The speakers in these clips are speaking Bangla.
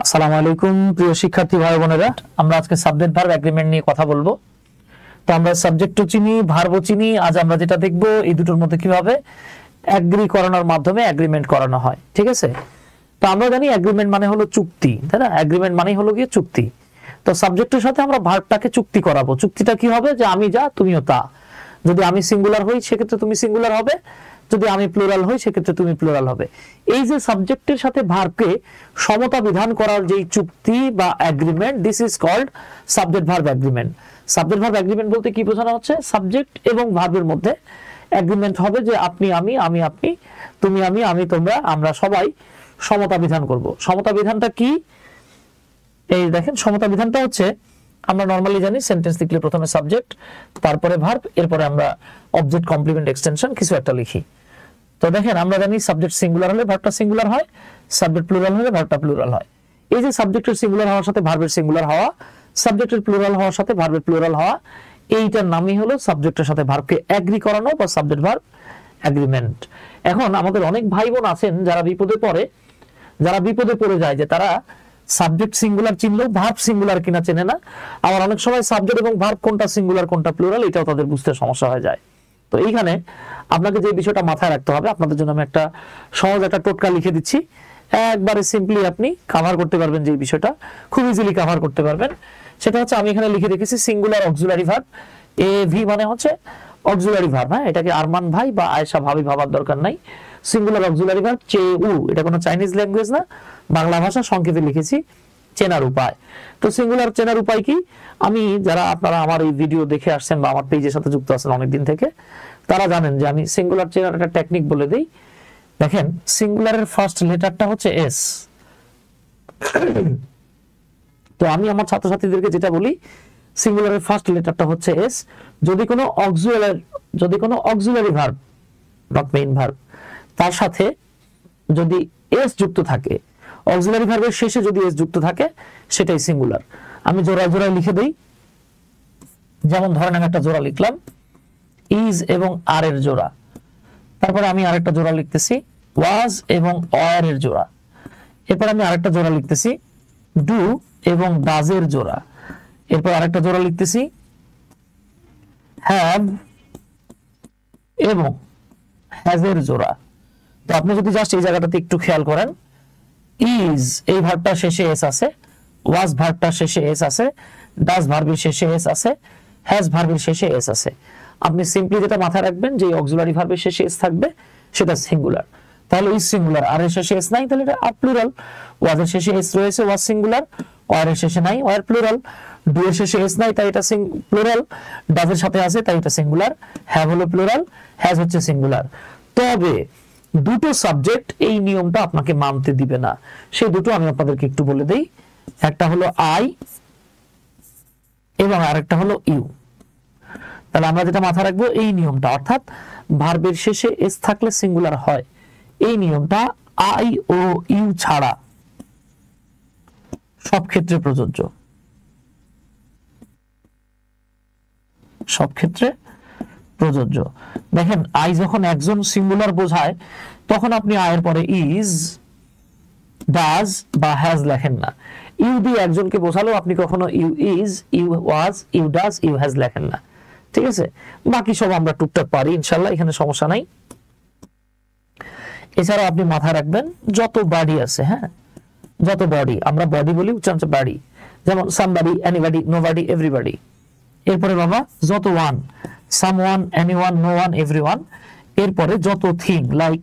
আসসালামু আলাইকুম প্রিয় শিক্ষার্থী ভাই বোনেরা, আমরা আজকে সাবজেক্ট ভার্ব এগ্রিমেন্ট নিয়ে কথা বলবো। তো আমরা সাবজেক্টও চিনি, ভার্বও চিনি। আজ আমরা যেটা দেখব এই দুটোর মধ্যে কিভাবে এগ্রি করানোর মাধ্যমে এগ্রিমেন্ট করানো হয়। ঠিক আছে? তো আমরা জানি এগ্রিমেন্ট মানে হলো চুক্তি, তাই না? এগ্রিমেন্ট মানে হলো গিয়ে চুক্তি। তো সাবজেক্টের সাথে আমরা ভার্বটাকে চুক্তি করাবো। চুক্তিটা কি হবে? যে আমি যা তুমিও তা। যদি আমি সিঙ্গুলার হই সেক্ষেত্রে তুমি সিঙ্গুলার হবে, যদি আমি প্লুরাল হই সেক্ষেত্রে তুমি প্লুরাল হবে। এই যে সাবজেক্টের সাথে ভার্বকে সমতা বিধান করার যেই চুক্তি বা agreement, this is called subject verb agreement. Subject verb agreement বলতে কি বোঝানো হচ্ছে? সাবজেক্ট এবং ভার্বের মধ্যে এগ্রিমেন্ট হবে যে আপনি আমি, আমি আপনি, তুমি আমি, আমি তোমরা, আমরা সবাই সমতা বিধান করব। সমতা বিধানটা কি? এই দেখেন, সমতা বিধানটা হচ্ছে আমরা নরমালি জানি সেন্টেন্স লিখলে প্রথমে সাবজেক্ট, তারপরে ভার্ব, এরপরে আমরা অবজেক্ট কমপ্লিমেন্ট এক্সটেনশন কিছু একটা লিখি। তো দেখেন, আমরা জানি সাবজেক্ট সিঙ্গুলার হলে ভার্বটা সিঙ্গুলার হয়, সাবজেক্ট প্লুরাল হলে ভার্বটা প্লুরাল হয়। এই যে সাবজেক্টের সিঙ্গুলার হওয়ার সাথে ভার্বের সিঙ্গুলার হওয়া, সাবজেক্টের প্লুরাল হওয়ার সাথে ভার্বের প্লুরাল হওয়া, এইটার নামই হলো সাবজেক্টের সাথে ভার্বকে এগ্রি করানো বা সাবজেক্ট ভার্ব এগ্রিমেন্ট। এখন আমাদের অনেক ভাই বোন আছেন যারা বিপদে পড়ে যায় যে তারা সাবজেক্ট সিঙ্গুলার চিনলেও ভার্ব সিঙ্গুলার কিনা চেনে না। আবার অনেক সময় সাবজেক্ট এবং ভার্ব কোনটা সিঙ্গুলার কোনটা প্লুরাল এটাও তাদের বুঝতে সমস্যা হয়ে যায়। তো এইখানে আপনাকে যে বিষয়টা মাথায় রাখতে হবে, আপনাদের জন্য আমি একটা সহজ একটা টোটকা লিখে দিচ্ছি। একবারে সিম্পলি আপনি কভার করতে পারবেন, যে বিষয়টা খুব ইজিলি কভার করতে পারবেন। সেটা হচ্ছে, আমি এখানে লিখে রেখেছি সিঙ্গুলার অক্সিলারি ভার্ব। এভি মানে হচ্ছে অক্সিলারি ভার্ব। হ্যাঁ, এটাকে আরমান ভাই বা আয়েশা ভাবি ভাবার দরকার নাই। সিঙ্গুলার অক্সিলারি ভার্ব চেউ, এটা কোনো চাইনিজ ল্যাঙ্গুয়েজ না, বাংলা ভাষা, সংক্ষেপে লিখেছি চেনার উপায়। তো সিঙ্গুলার চেনার উপায় কি? আমি যারা আপনারা আমার এই ভিডিও দেখে আসছেন বা আমার পেজের সাথে যুক্ত আছেন অনেকদিন থেকে, তারা জানেন যে আমি সিঙ্গুলার চেনার একটা টেকনিক বলে দিই। দেখেন, সিঙ্গুলারের ফার্স্ট লেটারটা হচ্ছে এস। তো আমি আমার ছাত্রছাত্রীদেরকে যেটা বলি, সিঙ্গুলারের ফার্স্ট লেটারটা হচ্ছে এস। যদি কোনো auxiliary verb, not main verb, তার সাথে যদি এস যুক্ত থাকে, অক্সিলারি ভার্বের শেষে যদি এস যুক্ত থাকে, সেটাই সিঙ্গুলার। আমি জোড়ায় জোড়ায় লিখে দেই। যেমন ধরেন, আমি একটা জোড়া লিখলাম ইজ এবং আর এর জোড়া। তারপরে আমি আরেকটা জোড়া লিখতেছি ওয়াজ এবং ওয়ার এর জোড়া। এরপর আমি আরেকটা জোড়া লিখতেছি ডু এবং ডাজ এর জোড়া। এরপর আরেকটা জোড়া লিখতেছি হ্যাভ এবং হ্যাজ এর জোড়া। তো আপনি যদি জাস্ট এই জায়গাটাতে একটু খেয়াল করেন, ইজ এই ভার্বটার শেষে এস আছে, ওয়াজ ভার্বটার শেষে এস আছে, ডাজ ভার্বের শেষে এস আছে, হ্যাজ ভার্বের শেষে এস আছে। আপনি সিম্পলি যেটা মাথায় রাখবেন যে অক্সিলারি ভার্বের শেষে এস থাকবে, সেটা সিঙ্গুলার। তাহলে ইজ সিঙ্গুলার, আর এর শেষে এস নাই, তাহলে এটা আর প্লুরাল। ওয়াজের শেষে এস রয়েছে, ওয়াজ সিঙ্গুলার। ওয়ার এর শেষে নাই, ওয়ার প্লুরাল। ডু এর শেষে এস নাই, তাই এটা প্লুরাল। ডাজের সাথে আছে, তাই এটা সিঙ্গুলার। হ্যাভ হলো প্লুরাল, হ্যাজ হচ্ছে সিঙ্গুলার। তবে দুটো সাবজেক্ট এই নিয়মটা আপনাকে মানতে দিবে না। সেই দুটো আমি আপনাদেরকে একটু বলে দেই। একটা হলো আই এবং আরেকটা হলো ইউ। তাহলে আমরা যেটা মাথায় রাখবো, এই নিয়মটা, অর্থাৎ ভার্বের শেষে এস থাকলে সিঙ্গুলার হয়, এই নিয়মটা আই ও ইউ ছাড়া সব ক্ষেত্রে প্রযোজ্য। সব ক্ষেত্রে প্রযোজ্য। দেখেন, আই যখন একজন সিঙ্গুলার বোঝায়, তখন আপনি আয়ের পরে ইজ, ডাজ বা হ্যাজ লেখেন না। ইউ দিয়ে একজনকে বোঝালেও আপনি কখনো you is, you was, you does, you has লেখেন না। ঠিক আছে? বাকি সব আমরা টুকটাক পারি ইনশাল্লাহ, এখানে সমস্যা নাই। এছাড়া আপনি মাথায় রাখবেন, যত বডি আছে, হ্যাঁ, যত বডি, আমরা বডি বলি, উচ্চারণ বাড়ি। যেমন সামবডি, এনিবডি, নোবডি, এভরিবডি। এরপরে বাবা যত one, someone, anyone, no one, everyone. এরপরে যত thing, like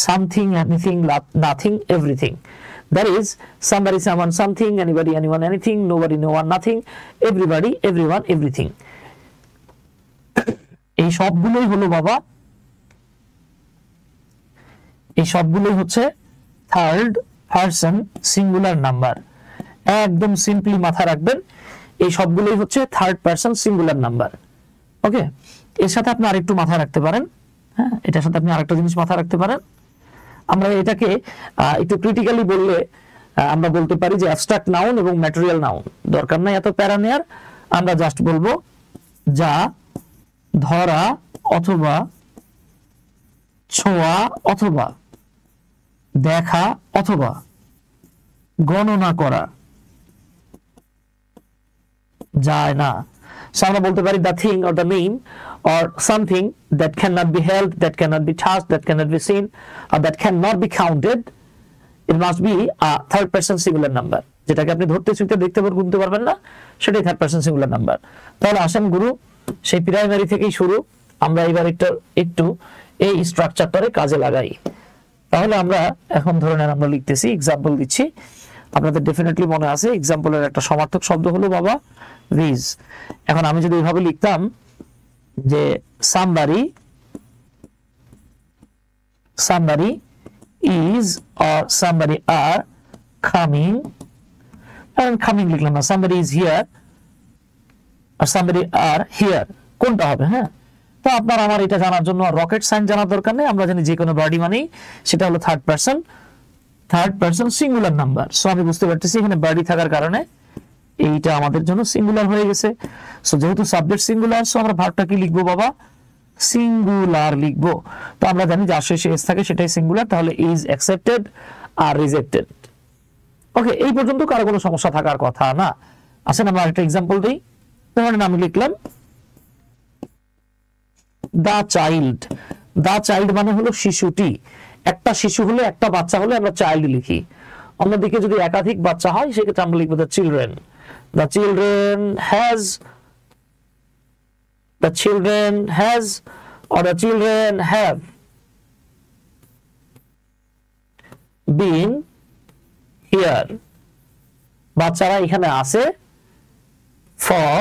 something, anything, nothing, everything. That is somebody, someone, something, anybody, anyone, anything, nobody, no one, nothing, everybody, everyone, everything. এই সবগুলোই হলো বাবা, এই সবগুলোই হচ্ছে থার্ড পারসন সিঙ্গুলার নাম্বার। একদম সিম্পলি মাথা রাখবেন, এই সবগুলোই হচ্ছে থার্ড পারসন সিঙ্গুলার নাম্বার। ওকে, এর সাথে আপনি আরেকটু মাথায় রাখতে পারেন। হ্যাঁ, এটার সাথে আপনি আরেকটা জিনিস মাথায় রাখতে পারেন। আমরা এটাকে একটু ক্রিটিক্যালি বললে আমরা বলতে পারি যে অ্যাবস্ট্রাক্ট নাউন এবং ম্যাটেরিয়াল নাউন। দরকার নাই এত প্যারা নেয়ার, আমরা জাস্ট বলবো যা ধরা অথবা ছোঁয়া অথবা দেখা অথবা গণনা করা যায় না। আমরা বলতে পারি the thing or the name or something that cannot be held, that cannot be touched, that cannot be seen, or that cannot be counted, it must be a third person singular number. যেটাকে আপনি ধরতে ছুঁতে দেখতে গুনতে পারবেন না, সেটাই থার্ড পারসন সিঙ্গুলার নাম্বার। তাহলে আসেন গুরু, সেই প্রাইমারি থেকেই শুরু, আমরা এবার একটু এই স্ট্রাকচারটারে কাজে লাগাই। তাহলে আমরা এখন ধরে নেন আমরা লিখতেছি, এক্সাম্পল দিচ্ছি, আপনাদের ডেফিনেটলি মনে আছে এক্সাম্পলের একটা সমার্থক শব্দ হলো বাবা these। এখন আমি যদি এইভাবে লিখতাম যে somebody is or somebody are coming, and coming লিখলাম না, somebody is here or somebody are here, কোনটা হবে? হ্যাঁ, তো আপনার আমার এটা জানার জন্য রকেট সাইন জানার দরকার নেই, আমরা জানি যে কোনো বডি মানেই সেটা হলো third person singular number. So আমি বুঝতে পারতেছি এখানে বডি থাকার কারণে এইটা আমাদের জন্য সিঙ্গুলার হয়ে গেছে। সো যেহেতু সাবজেক্ট সিঙ্গুলার, সো আমরা ভার্বটা কি লিখবো বাবা? সিঙ্গুলার লিখবো। তো আমরা জানি যার শেষে এস থাকে সেটাই সিঙ্গুলার, তাহলে ইজ অ্যাকসেপ্টেড আর রিজেক্টেড। ওকে, এই পর্যন্ত কারো কোনো সমস্যা থাকার কথা না। আসেন আমরা একটা এক্সাম্পল দিই। ধরেন আমি লিখলাম দা চাইল্ড মানে হলো শিশুটি। একটা শিশু হলে, একটা বাচ্চা হলে আমরা চাইল্ড লিখি। অন্যদিকে যদি একাধিক বাচ্চা হয় সেক্ষেত্রে আমরা লিখবো the children has or the children have been here, বাচ্চারা এখানে আছে for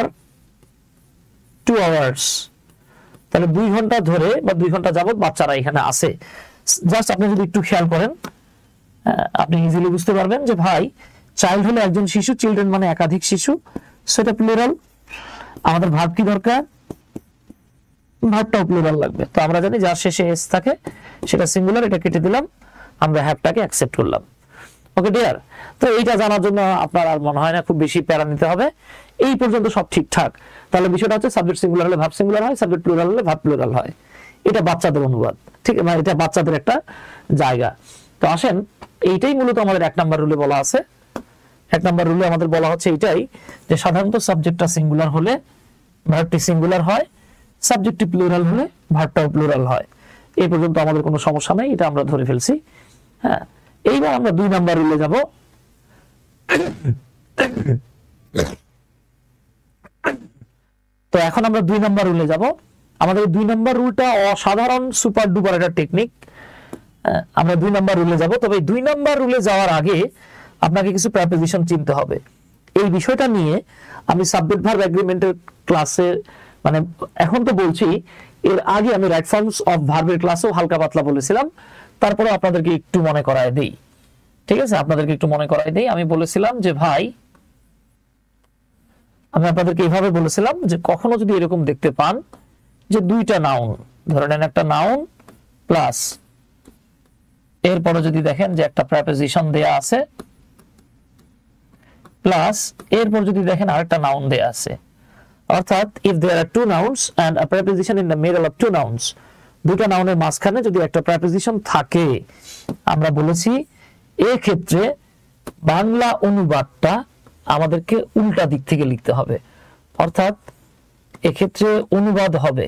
2 hours, তাহলে 2 ঘন্টা ধরে বা 2 ঘন্টা যাবত বাচ্চারা এখানে আছে। জাস্ট আপনি যদি একটু খেয়াল করেন আপনি ইজিলি বুঝতে পারবেন যে ভাই চাইল্ড হলো একজন শিশু, চিলড্রেন মানে একাধিক শিশু, সেটা প্লুরাল। আমাদের ভার্ব কি দরকার? ভার্বটাও প্লুরাল লাগবে। তো আমরা জানি যার শেষে এস থাকে সেটা সিঙ্গুলার, এটা কেটে দিলাম, আমরা হ্যাভটাকে অ্যাকসেপ্ট করলাম। ওকে ডিয়ার, তো এইটা জানার জন্য আপনার আর মনে হয় না খুব বেশি প্যারা নিতে হবে, এই পর্যন্ত সব ঠিকঠাক। তাহলে বিষয়টা হচ্ছে সাবজেক্ট সিঙ্গুলার হলে ভার্ব সিঙ্গুলার হয়, সাবজেক্ট প্লুরাল হলে ভার্ব প্লুরাল হয়। এটা বাচ্চাদের অনুবাদ, ঠিক আছে, এটা বাচ্চাদের একটা জায়গা। তো আসেন, এইটাই মূলত আমাদের 1 নাম্বার রুলে বলা আছে। 1 নাম্বার রুলে আমাদের বলা হচ্ছে এইটাই যে সাধারণত সাবজেক্টটা সিঙ্গুলার হলে ভার্বটি সিঙ্গুলার হয়, সাবজেক্টটি প্লুরাল হলে ভার্বটাও প্লুরাল হয়। এই পর্যন্ত আমাদের কোনো সমস্যা নেই, এটা আমরা ধরে ফেলছি। হ্যাঁ, এইবার আমরা 2 নাম্বার রুলে যাব। তো এখন আমরা 2 নাম্বার রুলে যাব। আমাদের 2 নাম্বার রুলটা অসাধারণ সুপার ডুপার একটা টেকনিক। আমরা 2 নাম্বার রুলে যাব, তবে 2 নাম্বার রুলে যাওয়ার আগে আপনাকে কিছু প্রিপোজিশন চিনতে হবে। এই বিষয়টা নিয়ে আমি সাবজেক্ট ভার্ব এগ্রিমেন্টের ক্লাসে, মানে এখন তো বলছি, এর আগে আমি রাইট ফর্মস অফ ভার্বের ক্লাসেও হালকা পাতলা বলেছিলাম। তারপরে আপনাদেরকে একটু মনে করায় দেই, ঠিক আছে, আপনাদেরকে একটু মনে করায় দেই। আমি বলেছিলাম যে ভাই, আমি আপনাদেরকে এইভাবে বলেছিলাম যে কখনো যদি এরকম দেখতে পান যে 2টা নাউন, ধরে নেন একটা নাউন প্লাস এরপরে যদি দেখেন যে একটা প্রিপোজিশন দেয়া আছে, প্লাস এরপর যদি দেখেন আরেকটা নাউন দেয়া আছে, অর্থাৎ if there are 2 nouns and a preposition in the middle of 2 nouns, দুটো নাউনের মাঝখানে যদি একটা প্রিপোজিশন থাকে, আমরা বলেছি এই ক্ষেত্রে বাংলা অনুবাদটা আমাদেরকে উল্টা দিক থেকে লিখতে হবে। অর্থাৎ এক্ষেত্রে অনুবাদ হবে,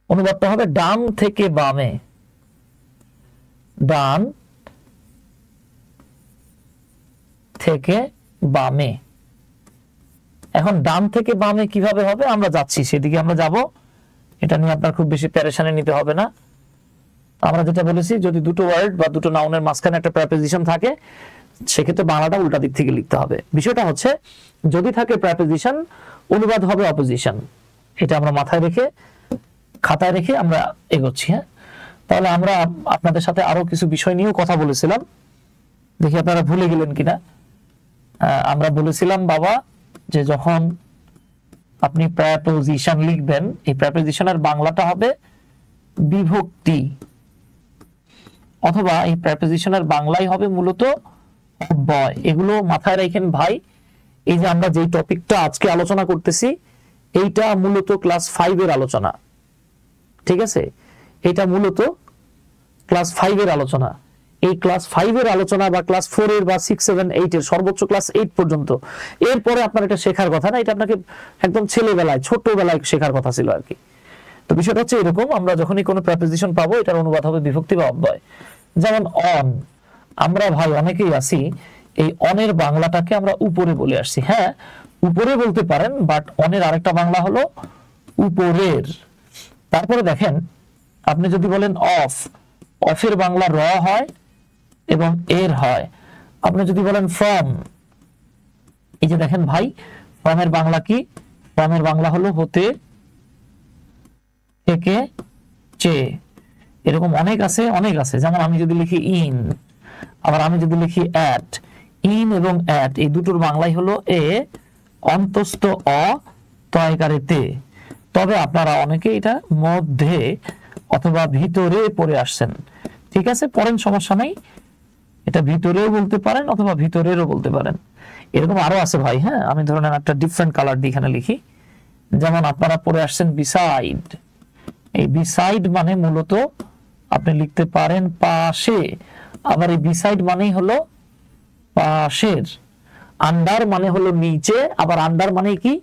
অনুবাদটা হবে ডান থেকে বামে, ডান থেকে বামে। এখন ডান থেকে বামে কিভাবে হবে আমরা যাচ্ছি, সেদিকে আমরা যাব, এটা নিয়ে আপনার খুব বেশি প্যারেশানি নিতে হবে না। আমরা যেটা বলেছি, যদি দুটো ওয়ার্ড বা দুটো নাউনের মাঝখানে একটা প্রিপোজিশন থাকে সেক্ষেত্রে বাংলাটা উল্টা দিক থেকে লিখতে হবে। বিষয়টা হচ্ছে যদি থাকে প্রিপোজিশন, অনুবাদ হবে অপোজিশন। এটা আমরা মাথায় রেখে খাতায় রেখে আমরা এগোচ্ছি। হ্যাঁ, তাহলে আমরা আপনাদের সাথে আরো কিছু বিষয় নিয়েও কথা বলেছিলাম, দেখি আপনারা ভুলে গেলেন কিনা। আমরা বলেছিলাম বাবা যে যখন আপনি প্রিপোজিশন লিখবেন, এই প্রিপোজিশনের বাংলাটা হবে বিভক্তি, অথবা এই প্রিপোজিশনের বাংলাই হবে মূলত অব্যয়। এগুলো মাথায় রাখেন ভাই। এই যে আমরা যেই টপিকটা আজকে আলোচনা করতেছি, এইটা মূলত ক্লাস 5 এর আলোচনা, ঠিক আছে, এটা মূলত ক্লাস 5 এর আলোচনা। এই ক্লাস 5 এর আলোচনা বা ক্লাস 4 এর বা 6 7 8 এর সর্বোচ্চ ক্লাস 8 পর্যন্ত, এরপরে আপনার এটা শেখার কথা না, এটা আপনাকে একদম ছেলেবেলায় ছোটবেলায় শেখার কথা ছিল আর কি। তো বিষয়টা হচ্ছে এরকম, আমরা যখনই কোনো প্রেপোজিশন পাবো এটার অনুবাদ হবে বিভক্তি বা অব্যয়। যেমন অন, আমরা ভাই অনেকেই আছি এই অনের বাংলাটাকে আমরা উপরে বলে আসছি। হ্যাঁ, উপরে বলতে পারেন, বাট অনের আরেকটা বাংলা হলো উপরের। তারপরে দেখেন, আপনি যদি বলেন অফ, অফের বাংলা র হয় এবং এর হয়। আপনি যদি বলেন ফ্রম, এই যে দেখেন ভাই, ফ্রমের বাংলা কি? ফ্রমের বাংলা হলো হতে, থেকে, চে। এরকম অনেক আছে, অনেক আছে। যেমন আমি যদি লিখি ইন, আবার আমি যদি লিখি অ্যাট, ইন এবং অ্যাট এই দুটোর বাংলাই হলো এ অন্তস্থ অ তয়কারে তে। তবে আপনারা অনেকে এটা মধ্যে অথবা ভিতরে পড়ে আসছেন, ঠিক আছে, পড়েন, সমস্যা নাই, এটা ভিতরেও বলতে পারেন অথবা ভিতরেরও বলতে পারেন। এরকম আরো আছে ভাই। হ্যাঁ, আমি ধরেন একটা ডিফারেন্ট কালার দিয়ে এখানে লিখি। যেমন আপনারা পড়ে আসছেন বিসাইড, এই বিসাইড মানে মূলত আপনি লিখতে পারেন পাশে, আবার এই বিসাইড মানেই হলো পাশের। আন্ডার মানে হলো নিচে, আবার আন্ডার মানে কি?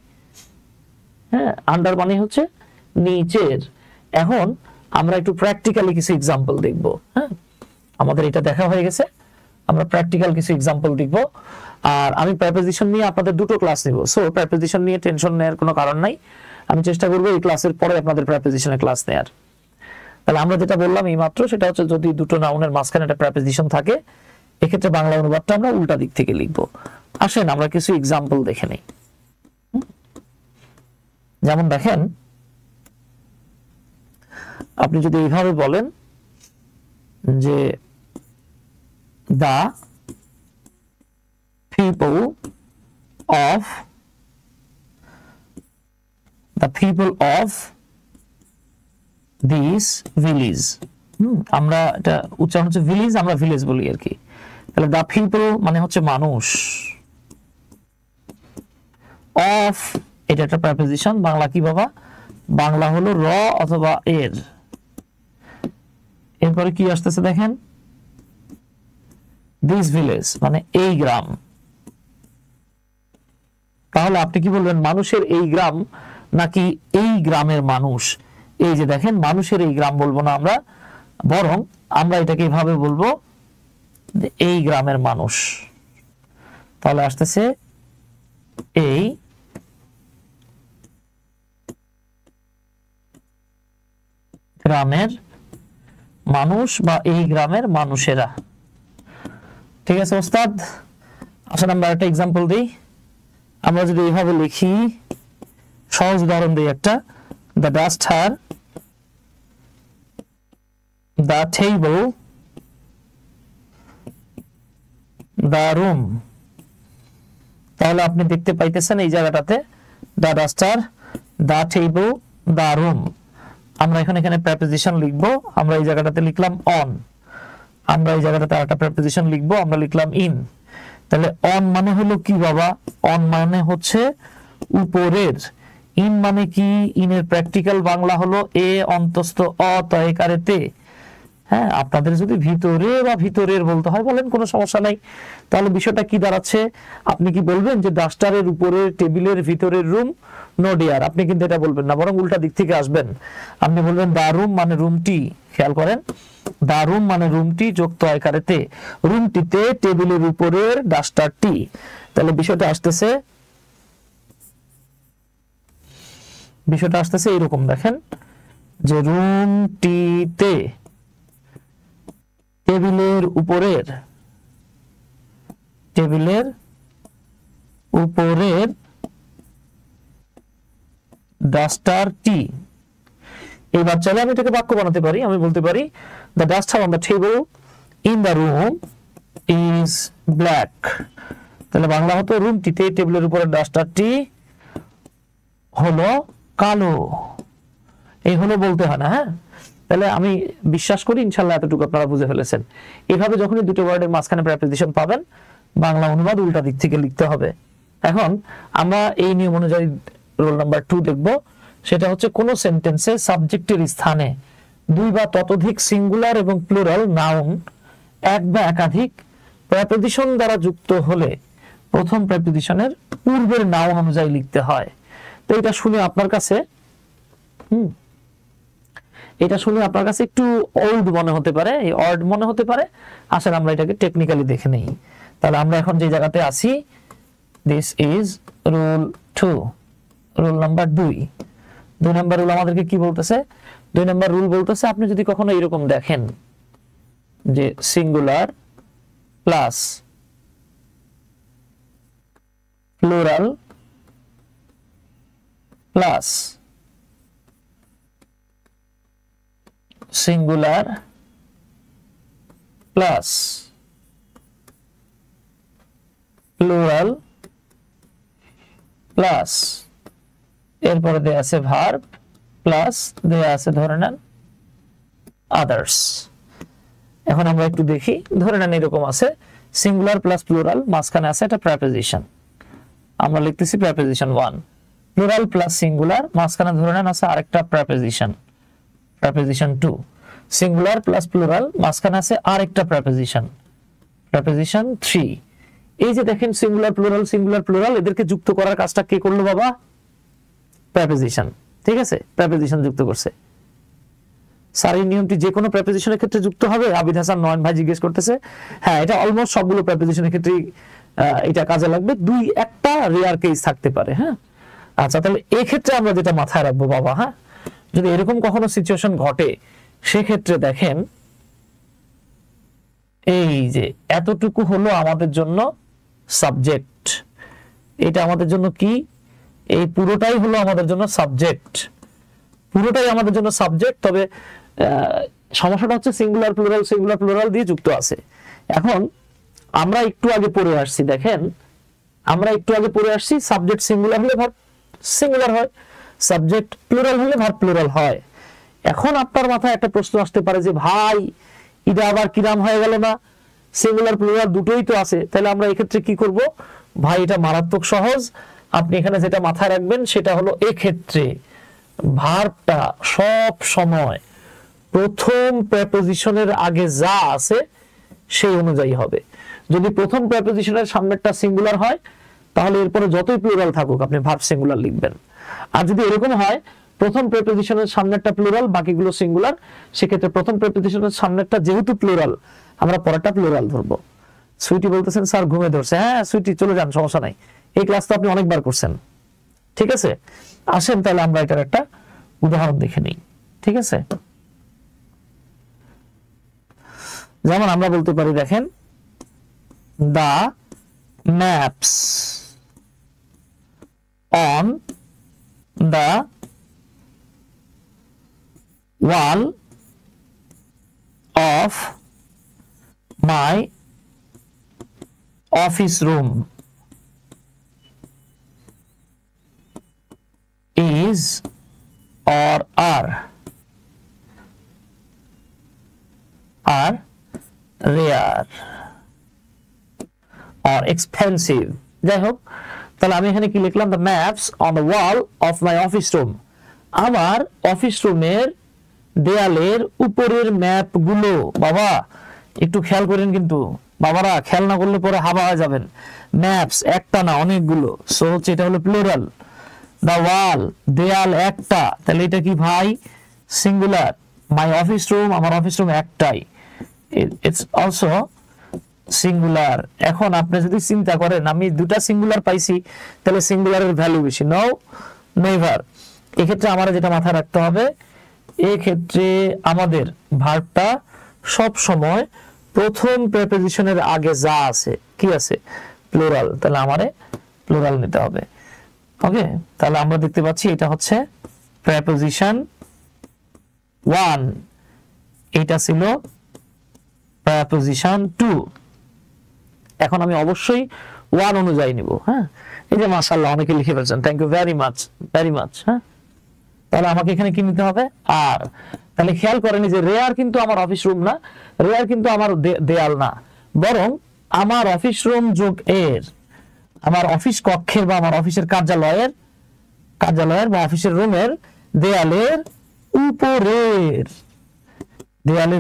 হ্যাঁ, আন্ডার মানে হচ্ছে নিচের। এখন আমরা একটু প্র্যাকটিক্যালি কিছু এক্সাম্পল দেখব। হ্যাঁ, আমাদের এটা দেখা হয়ে গেছে, আমরা প্র্যাকটিক্যাল কিছু এক্সাম্পল দেখব। আর আমি প্রেপোজিশন নিয়ে আপনাদের দুটো ক্লাস নেব, সো প্রেপোজিশন নিয়ে টেনশন নেওয়ার কোনো কারণ নাই। আমি চেষ্টা করবো এই ক্লাসের পরে আপনাদের প্রেপোজিশনের ক্লাস নেয়ার। তাহলে আমরা যেটা বললাম এই মাত্র, সেটা হচ্ছে যদি দুটো নাউনের মাঝখানে একটা প্রেপোজিশন থাকে, এক্ষেত্রে বাংলা অনুবাদটা আমরা উল্টা দিক থেকে লিখব। আসেন আমরা কিছু এক্সাম্পল দেখে নিই। যেমন দেখেন, আপনি যদি এইভাবে বলেন যে the people of this village, আমরা এটা উচ্চারণ হচ্ছে ভিলেজ, আমরা ভিলেজ বলি আর কি। তাহলে the people মানে হচ্ছে মানুষ, of এটা একটা প্রেপোজিশন, বাংলা কি বাবা? বাংলা হলো র অথবা এর। এরপরে কি আসতেছে দেখেন, দিস ভিলেজ মানে এই গ্রাম। তাহলে আপনি কি বলবেন, মানুষের এই গ্রাম নাকি এই গ্রামের মানুষ? এই যে দেখেন, মানুষের এই গ্রাম বলবো না আমরা, বরং আমরা এটাকে এইভাবে বলবো যে এই গ্রামের মানুষ। তাহলে আসতেছে এই গ্রামের মানুষ বা এই গ্রামের মানুষেরা। ঠিক আছে ওস্তাদ, আসলে আমরা একটা এক্সাম্পল দিই। আমরা যদি এইভাবে লিখি, সহজ উদাহরণ দিই একটা, the duster, the table, the room। তাহলে আপনি দেখতে পাইতেছেন এই জায়গাটাতে the duster, the table, the room। আমরা এখানে প্রেপোজিশন লিখবো, আমরা এই জায়গাটাতে লিখলাম অন, আমরা এই জায়গাটাতে একটা প্রেপোজিশন লিখবো, আমরা লিখলাম ইন। তাহলে অন মানে হলো কি বাবা? অন মানে হচ্ছে উপরের। ইন মানে কি? ইনের প্র্যাকটিক্যাল বাংলা হলো এ অন্তস্থ অ তয়কারে তে। হ্যাঁ, আপনাদের যদি ভিতরে বা ভিতরের বলতে হয় বলেন, কোনো সমস্যা নাই। তাহলে বিষয়টা কি দাঁড়াচ্ছে? আপনি কি বলবেন যে ডাস্টারের উপরের টেবিলের ভিতরের রুম? নো ডিয়ার, আপনি কিন্তু এটা বলবেন না, বরং উল্টা দিক থেকে আসবেন। আপনি বলবেন দা রুম মানে রুমটি। খেয়াল করেন, দা রুম মানে রুমটি যোগ তয়কারে তে, রুমটিতে টেবিলের উপরের ডাস্টারটি। তাহলে বিষয়টা আসতেছে এরকম, দেখেন যে রুমটিতে টেবিলের উপরের ডাস্টারটি। এবার চলে আমি এটাকে বাক্য বানাতে পারি, আমি বলতে পারি the duster on the table in the room is black। তাহলে বাংলা হতো রুমটিতে টেবিলের উপরের ডাস্টারটি হলো কালো। এই হলো বলতে হয় না। হ্যাঁ, তাহলে আমি বিশ্বাস করি ইনশাআল্লাহ এতটুকু আপনারা বুঝে ফেলেছেন। এভাবে যখনই দুটো ওয়ার্ডের মাঝখানে প্রেপোজিশন পাবেন, বাংলা অনুবাদ উল্টা দিক থেকে লিখতে হবে। এখন আমরা এই নিয়ম অনুযায়ী রোল নাম্বার 2 দেখব। সেটা হচ্ছে কোন সেন্টেন্সে সাবজেক্টের স্থানে দুই বা ততোধিক সিঙ্গুলার এবং প্লুরাল নাউন এক বা একাধিক প্রেপোজিশন দ্বারা যুক্ত হলে প্রথম প্রেপোজিশনের পূর্বের নাউন অনুযায়ী লিখতে হয়। তো এটা শুনে আপনার কাছে একটু ওল্ড মনে হতে পারে, এই অড মনে হতে পারে। আসলে আমরা এটাকে টেকনিক্যালি দেখে নেই। তাহলে আমরা এখন যে জায়গাতে আছি, this is rule 2, rule number 2। 2 number rule আমাদেরকে কি বলতেছে? 2 নাম্বার রুল বলতেছে আপনি যদি কখনো এরকম দেখেন যে singular plus plural plus singular plus plural plus এরপরে দেয়া আছে ভার্ব প্লাস দেয়া আছে ধরে নেন আদার্স। এখন আমরা একটু দেখি, ধরে নেন এরকম আছে সিঙ্গুলার প্লাস প্লুরাল, মাঝখানে আছে একটা প্রেপোজিশন, আমরা লিখতেছি প্রেপোজিশন 1। প্লুরাল প্লাস সিঙ্গুলার, মাঝখানে ধরে নেন আছে আরেকটা preposition, preposition 2। Singular plus plural, মাঝখানে আছে আরেকটা প্রেপোজিশন, প্রেপোজিশন 3। এই যে দেখেন সিঙ্গুলার প্লুরাল এদেরকে যুক্ত করার কাজটা কে করলো বাবা? প্রেপোজিশন। ঠিক আছে, প্রেপোজিশন যুক্ত করছে। স্যার এই নিয়মটি যে কোনো প্রেপোজিশনের ক্ষেত্রে যুক্ত হবে? আবিদ হাসান নয়ন ভাই জিজ্ঞেস করতেছে। হ্যাঁ, এটা অলমোস্ট সবগুলো প্রেপোজিশনের ক্ষেত্রে এটা কাজে লাগবে, 2-1টা রেয়ার কেস থাকতে পারে। হ্যাঁ, আচ্ছা, তাহলে এই ক্ষেত্রে আমরা যেটা মাথায় রাখবো বাবা, হ্যাঁ, যদি এরকম কখনো সিচুয়েশন ঘটে সেক্ষেত্রে দেখেন এই যে এতটুকু হলো আমাদের জন্য সাবজেক্ট, এটা আমাদের জন্য কি? এই পুরোটাই হলো আমাদের জন্য সাবজেক্ট, পুরোটাই আমাদের জন্য সাবজেক্ট। তবে সমস্যাটা হচ্ছে সিঙ্গুলার প্লুরাল দিয়ে যুক্ত আছে। এখন আমরা একটু আগে পড়ে আসছি, দেখেন আমরা একটু আগে পড়ে আসছি সাবজেক্ট সিঙ্গুলার হলে ভার্ব সিঙ্গুলার হয়, সাবজেক্ট প্লুরাল হলে ভার্ব প্লুরাল হয়। এখন আপনার মাথায় একটা প্রশ্ন আসতে পারে যে ভাই এটা আবার কিরাম হয়ে গেল না, সিঙ্গুলার প্লুরাল দুটোই তো আছে, তাহলে আমরা এক্ষেত্রে কি করব? ভাই এটা মারাত্মক সহজ। আপনি এখানে যেটা মাথায় রাখবেন সেটা হলো এক্ষেত্রে ভার্বটা সব সময় প্রথম প্রেপোজিশনের আগে যা আছে সেই অনুযায়ী হবে। যদি প্রথম প্রেপোজিশনের সামনেরটা সিঙ্গুলার হয় তাহলে এরপরে যতই প্লুরাল থাকুক আপনি ভার্ব সিঙ্গুলার লিখবেন। আর যদি এরকম হয় প্রথম প্রেপোজিশনের সামনেরটা প্লুরাল বাকিগুলো সিঙ্গুলার, সেক্ষেত্রে প্রথম প্রেপোজিশনের সামনেরটা যেহেতু প্লুরাল আমরা পরেরটা প্লুরাল ধরবো। সুইটি বলতেছেন স্যার ঘুমে ধরছে। হ্যাঁ সুইটি, চলে যান, সমস্যা নাই, এই ক্লাস তো আপনি অনেকবার করছেন। ঠিক আছে, আসেন তাহলে আমরা এটার একটা উদাহরণ দেখে নিই। ঠিক আছে, যেমন আমরা বলতে পারি, দেখেন the maps on the wall of my office room is or are rare or expensive। যাই হোক, তাহলে আমি এখানে কি লিখলাম? the maps on the wall of my office room, আমার অফিস রুমের দেয়ালের উপরের ম্যাপ গুলো। বাবা একটু খেয়াল করেন, কিন্তু বাবারা খেয়াল না করলে পরে হাবা হয়ে যাবেন। ম্যাপস একটা না অনেকগুলো, সো হচ্ছে এটা হলো প্লুরাল। দা ওয়াল দেয়াল একটা, তাহলে এটা কি ভাই? সিঙ্গুলার। মাই অফিস রুম আমার অফিস রুম একটাই, ইটস অলসো সিঙ্গুলার। এখন আপনি যদি চিন্তা করেন আমি দুটা সিঙ্গুলার পাইছি তাহলে সিঙ্গুলারের ভ্যালু বেশি? No, never. এক্ষেত্রে আমরা যেটা মাথায় রাখতে হবে, এক্ষেত্রে আমাদের ভার্বটা সব সময় প্রথম প্রেপোজিশনের আগে যা আছে কি আছে? প্লুরাল, তাহলে আমারে প্লুরাল নিতে হবে। ওকে, তাহলে আমরা দেখতে পাচ্ছি এটা হচ্ছে প্রেপোজিশন 1, এটা ছিল প্রেপোজিশন 2। এখন আমি অবশ্যই 1 অনুযায়ী নিব। হ্যাঁ, এই যে মাশাআল্লাহ অনেকে লিখে ফেলছেন, থ্যাংক ইউ ভেরি মাচ। হ্যাঁ, তাহলে আমাকে এখানে কি নিতে হবে? আর। তাহলে খেয়াল করেন যে রেয়ার কিন্তু আমার অফিস রুম না, রেয়ার কিন্তু আমার দেয়াল না, বরং আমার অফিস রুম যোগ এর, আমার অফিস কক্ষের বা আমার অফিসের কার্যালয়ের বা অফিসের রুমের দেয়ালের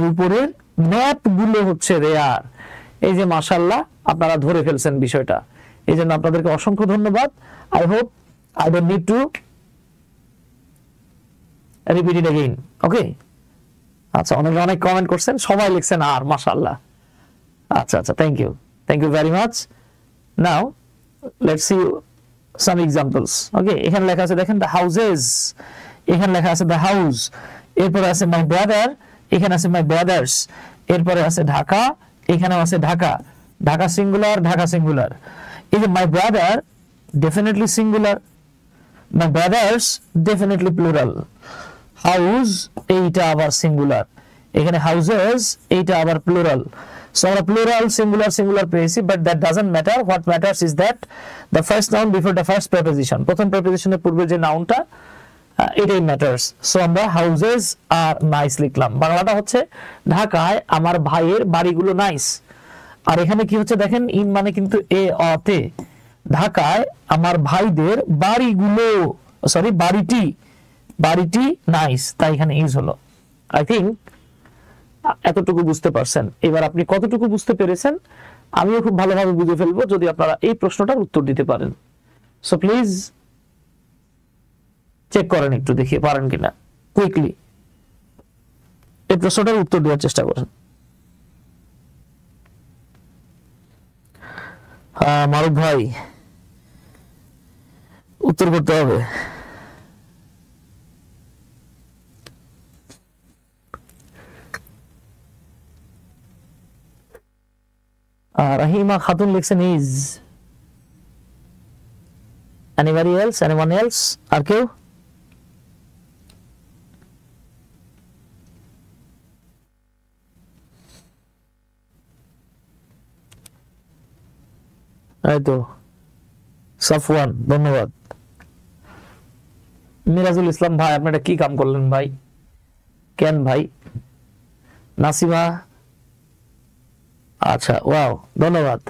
উপরের ম্যাপ গুলো হচ্ছে রেয়ার। এই যে মাশাআল্লাহ আপনারা ধরে ফেলছেন বিষয়টা, এই জন্য আপনাদেরকে অসংখ্য ধন্যবাদ। I hope I don't need to repeat it again. Okay, আচ্ছা, অনেকে অনেক কমেন্ট করছেন, সবাই লিখছেন আর, মাশাআল্লাহ। আচ্ছা আচ্ছা, thank you very much. Now let's see some examples. Okay, এখানে লেখা আছে দেখেন দ্য হাউসেস, এখানে লেখা আছে দ্য হাউস, এরপরে আছে মাই ব্রাদার, এখানে আছে মাই ব্রাদার্স, এরপরে আছে ঢাকা, এখানেও আছে ঢাকা, ঢাকা সিঙ্গুলার, ঢাকা সিঙ্গুলার। এই যে my brother definitely singular, my brothers definitely plural, house এইটা আবার সিঙ্গুলার, এখানে হাউসেস এইটা আবার প্লুরাল। সো আমরা প্লুরাল সিঙ্গুলার সিঙ্গুলার পেয়েছি, but that doesn't matter. What matters is that the first noun before the first preposition, প্রথম প্রিপোজিশনের পূর্বে যে নাউনটা এটাই ম্যাটার্স। সো আমরা হাউসেস আর নাইস লিখলাম। বাংলাটা হচ্ছে ঢাকায় আমার ভাইয়ের বাড়িগুলো নাইস। আর এখানে কি হচ্ছে দেখেন, ইন মানে কিন্তু এ অতে, ঢাকায় আমার ভাইদের বাড়িগুলো, সরি বাড়িটি নাইস, তাই এখানে ইজ হলো। আই থিঙ্ক এতটুকু বুঝতে পারছেন। এবার আপনি কতটুকু বুঝতে পেরেছেন আমিও খুব ভালোভাবে বুঝে ফেলবো যদি আপনারা এই প্রশ্নটার উত্তর দিতে পারেন। সো প্লিজ চেক করেন একটু, দেখিয়ে পারেন কিনা কুইকলি এই প্রশ্নটার উত্তর দেওয়ার চেষ্টা করেন। মারুফ ভাই উত্তর করতে হবে। রাহিমা খাতুন লিখছেন is. Anybody else, anyone else? আর কেউ? এই তো সাফওয়ান, ধন্যবাদ। মিরাজুল ইসলাম ভাই, আপনি এটা কি কাম করলেন ভাই? কেন ভাই? নাসিমা, আচ্ছা, ওয়াও, ধন্যবাদ।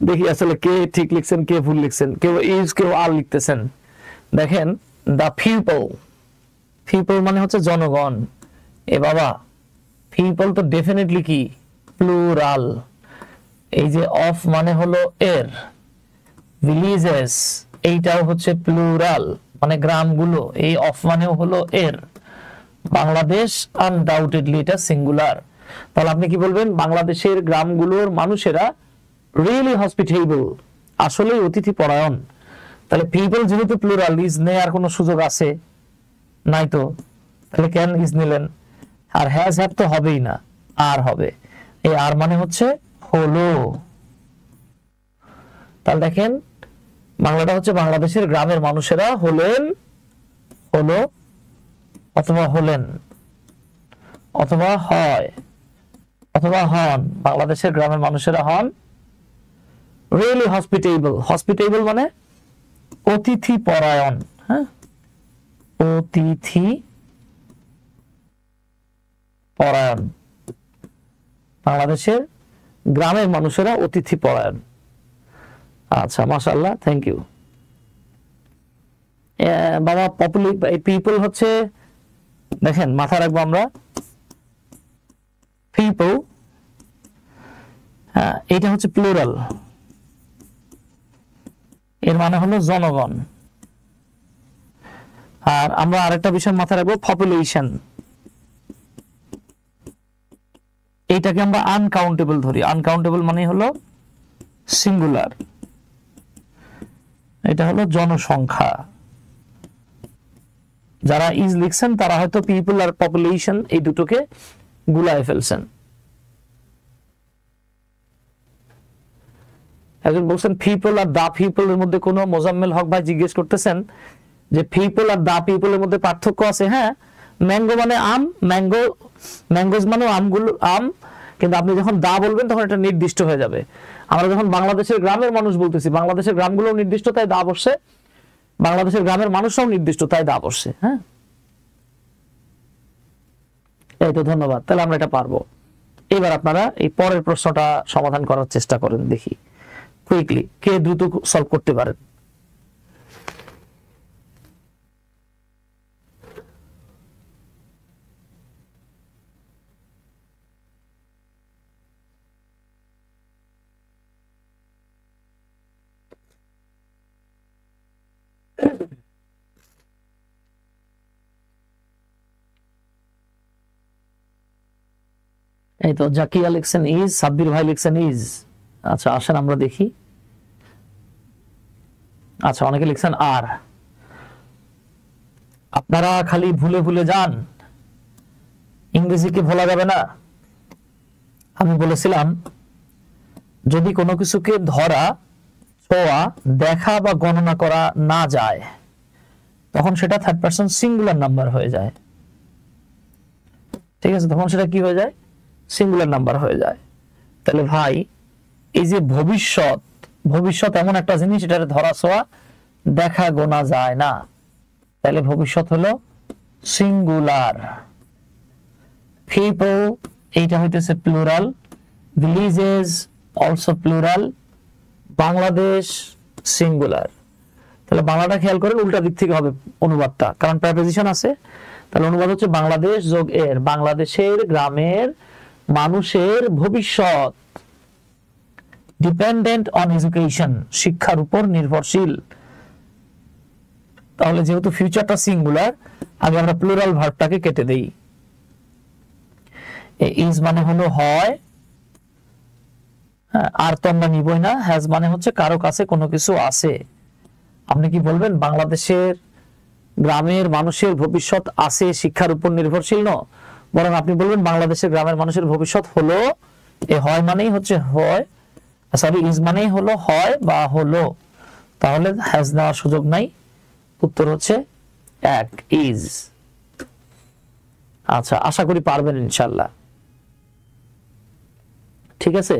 দেখি আসলে কে ঠিক লিখছেন, কে ভুল লিখছেন। কেউ ইজ, কেউ আর লিখতেছেন। দেখেন দা পিপল মানে হচ্ছে জনগণ। এ বাবা, পিপল তো ডেফিনেটলি কি প্লুরাল। এই যে অফ মানে হলো এর, ভিলেজেস এইটাও হচ্ছে প্লুরাল, মানে গ্রামগুলো। এই অফ মানেও হলো এর। বাংলাদেশ আনডাউটেডলি এটা সিঙ্গুলার। তাহলে আপনি কি বলবেন? বাংলাদেশের গ্রামগুলোর মানুষেরা রিয়েলি হসপিটেবল, আসলে অতিথি পরায়ণ। তাহলে পিপল যেহেতু প্লুরাল, ইজ নেয়ার কোনো সুযোগ আছে নাই তো, তাহলে কেন ইজ নিলেন? আর হ্যাজ হ্যাভ তো হবেই না, আর হবে। এই আর মানে হচ্ছে হলো। তাহলে দেখেন বাংলাটা হচ্ছে বাংলাদেশের গ্রামের মানুষেরা হলেন, হলো, অথবা হলেন, অথবা হয়, অথবা হন। বাংলাদেশের গ্রামের মানুষেরা হন রিয়েলি হসপিটেবল মানে অতিথি পরায়ণ। হ্যাঁ, অতিথি পরায়ণ। বাংলাদেশের গ্রামের মানুষেরা অতিথি পরায়ণ। আচ্ছা, মাশাআল্লাহ, থ্যাংক ইউ বাবা। পিপল হচ্ছে, দেখেন মাথা রাখবো আমরা, পিপল এটা হচ্ছে প্লুরাল, এর মানে হলো জনগণ। আর আমরা আরেকটা বিষয় মাথায় রাখবো, পপুলেশন। এইটাকে আমরা আনকাউন্টেবল ধরি। আনকাউন্টেবল মানে হলো সিঙ্গুলার, এটা হলো জনসংখ্যা। যারা ইজ লিখছেন তারা হয়তো পিপল আর পপুলেশন এই দুটোকে গুলায় ফেলছেন। একজন বলছেন পিপল আর দা পিপল এর মধ্যে কোনো, মোজাম্মেল হক ভাই জিজ্ঞেস করতেছেন যে পিপল আর দা পিপল এর মধ্যে পার্থক্য আছে। হ্যাঁ, ম্যাঙ্গো মানে আম, ম্যাঙ্গোজ মানে আমগুলো আম, কিন্তু আপনি যখন দা বলবেন তখন এটা নির্দিষ্ট হয়ে যাবে। আমরা যখন বাংলাদেশের গ্রামের মানুষ বলতেছি, বাংলাদেশের গ্রামগুলো নির্দিষ্ট, তাই দা বসছে। বাংলাদেশের গ্রামের মানুষরাও নির্দিষ্ট, তাই দা বসছে। হ্যাঁ, এই তো, ধন্যবাদ। তাহলে আমরা এটা পারবো। এবার আপনারা এই পরের প্রশ্নটা সমাধান করার চেষ্টা করেন, দেখি কুইকলি কে দ্রুত সলভ করতে পারেন। এই তো জাকিয়া লিখছেন ইজ, সাব্বির ভাই লিখছেন ইজ। আচ্ছা আসেন আমরা দেখি। আচ্ছা অনেকে লিখছেন আর। আপনারা খালি ভুলে ভুলে যান, ইংরেজিকে ভোলা যাবে না। আমি বলেছিলাম যদি কোনো কিছুকে ধরা, ছোঁয়া, দেখা বা গণনা করা না যায় তখন সেটা থার্ড পারসন সিঙ্গুলার নাম্বার হয়ে যায়। ঠিক আছে, তখন সেটা কি হয়ে যায়? সিঙ্গুলার নাম্বার হয়ে যায়। তাহলে ভাই এই যে ভবিষ্যৎ, ভবিষ্যৎ এমন একটা জিনিস এটার ধরা ছোঁয়া দেখা গোনা যায় না, তাহলে ভবিষ্যৎ হলো সিঙ্গুলার। পিপল এইটা হইতেছে plural, villages also plural, Bangladesh singular. তাহলে বাংলাটা খেয়াল করেন উল্টা দিক থেকে হবে অনুবাদটা, কারণ প্রেপোজিশন আছে। তাহলে অনুবাদ হচ্ছে বাংলাদেশ যোগ এর, বাংলাদেশের গ্রামের মানুষের ভবিষ্যৎ ডিপেন্ডেন্ট অন এডুকেশন, শিক্ষার উপর নির্ভরশীল। তাহলে যেহেতু ফিউচারটা সিঙ্গুলার, আগে আমরা প্লুরাল ভার্বটাকে কেটে দেই। ইজ মানে হলো হয়, আর তো আমরা নিবই না। হ্যাজ মানে হচ্ছে কারো কাছে কোনো কিছু আছে। আপনি কি বলবেন বাংলাদেশের গ্রামের মানুষের ভবিষ্যৎ আছে শিক্ষার উপর নির্ভরশীল? ন, বরং আপনি বলবেন বাংলাদেশের গ্রামের মানুষের ভবিষ্যৎ হলো, এ হয় মানেই হচ্ছে হয়, সরি ইজ মানেই হলো হয় বা হলো। তাহলে হ্যাজ নেওয়ার সুযোগ নাই, উত্তর হচ্ছে এক, ইজ। আচ্ছা আশা করি পারবেন ইনশাল্লাহ। ঠিক আছে,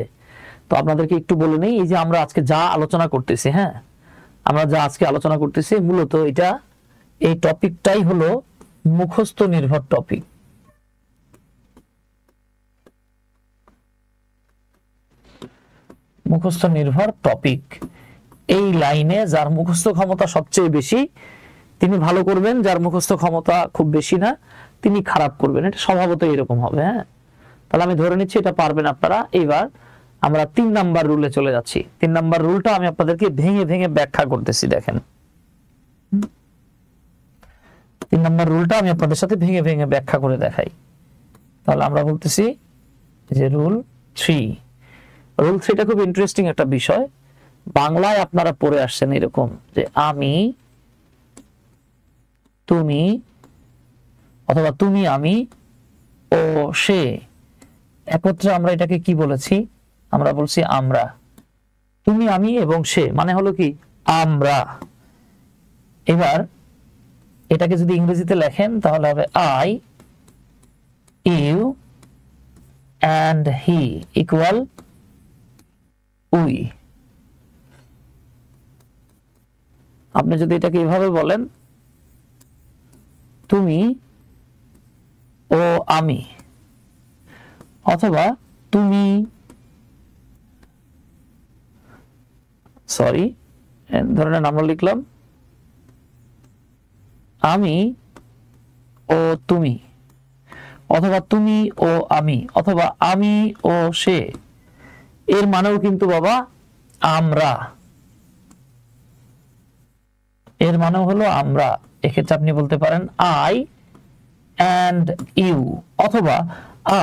তো আপনাদেরকে একটু বলে নেই, এই যে আমরা আজকে যা আলোচনা করতেছি, হ্যাঁ আমরা যা আজকে আলোচনা করতেছি মূলত এটা, এই টপিকটাই হলো মুখস্থ নির্ভর টপিক। মুখস্থ নির্ভর টপিক, এই লাইনে যার মুখস্থ ক্ষমতা সবচেয়ে বেশি তিনি ভালো করবেন, যার মুখস্থ ক্ষমতা খুব বেশি না তিনি খারাপ করবেন। এটা স্বভাবত এরকম হবে। হ্যাঁ, তাহলে আমি ধরে নিচ্ছি এটা পারবেন আপনারা। এবার আমরা 3 নাম্বার রুলে চলে যাচ্ছি। 3 নাম্বার রুলটা আমি আপনাদেরকে ভেঙে ভেঙে ব্যাখ্যা করতেছি। দেখেন 3 নাম্বার রুলটা আমি আপনাদের সাথে ভেঙে ভেঙে ব্যাখ্যা করে দেখাই। তাহলে আমরা বলতেছি যে রুল 3, রুল 3টা খুব ইন্টারেস্টিং একটা বিষয়। বাংলায় আপনারা পড়ে আসছেন এরকম যে আমি, তুমি, অথবা তুমি, আমি ও সে, একত্রে আমরা এটাকে কি বলেছি? আমরা বলছি আমরা। তুমি, আমি এবং সে মানে হলো কি আমরা। এবার এটাকে যদি ইংরেজিতে লেখেন তাহলে হবে I, you and he equal we। আপনি যদি এটাকে এভাবে বলেন তুমি ও আমি, অথবা তুমি, সরি ধরেন আমরা লিখলাম আমি ও তুমি, অথবা তুমি ও আমি, অথবা আমি ও সে, এর মানেও কিন্তু বাবা আমরা, এর মানেও হলো আমরা। এক্ষেত্রে আপনি বলতে পারেন আই and ইউ, অথবা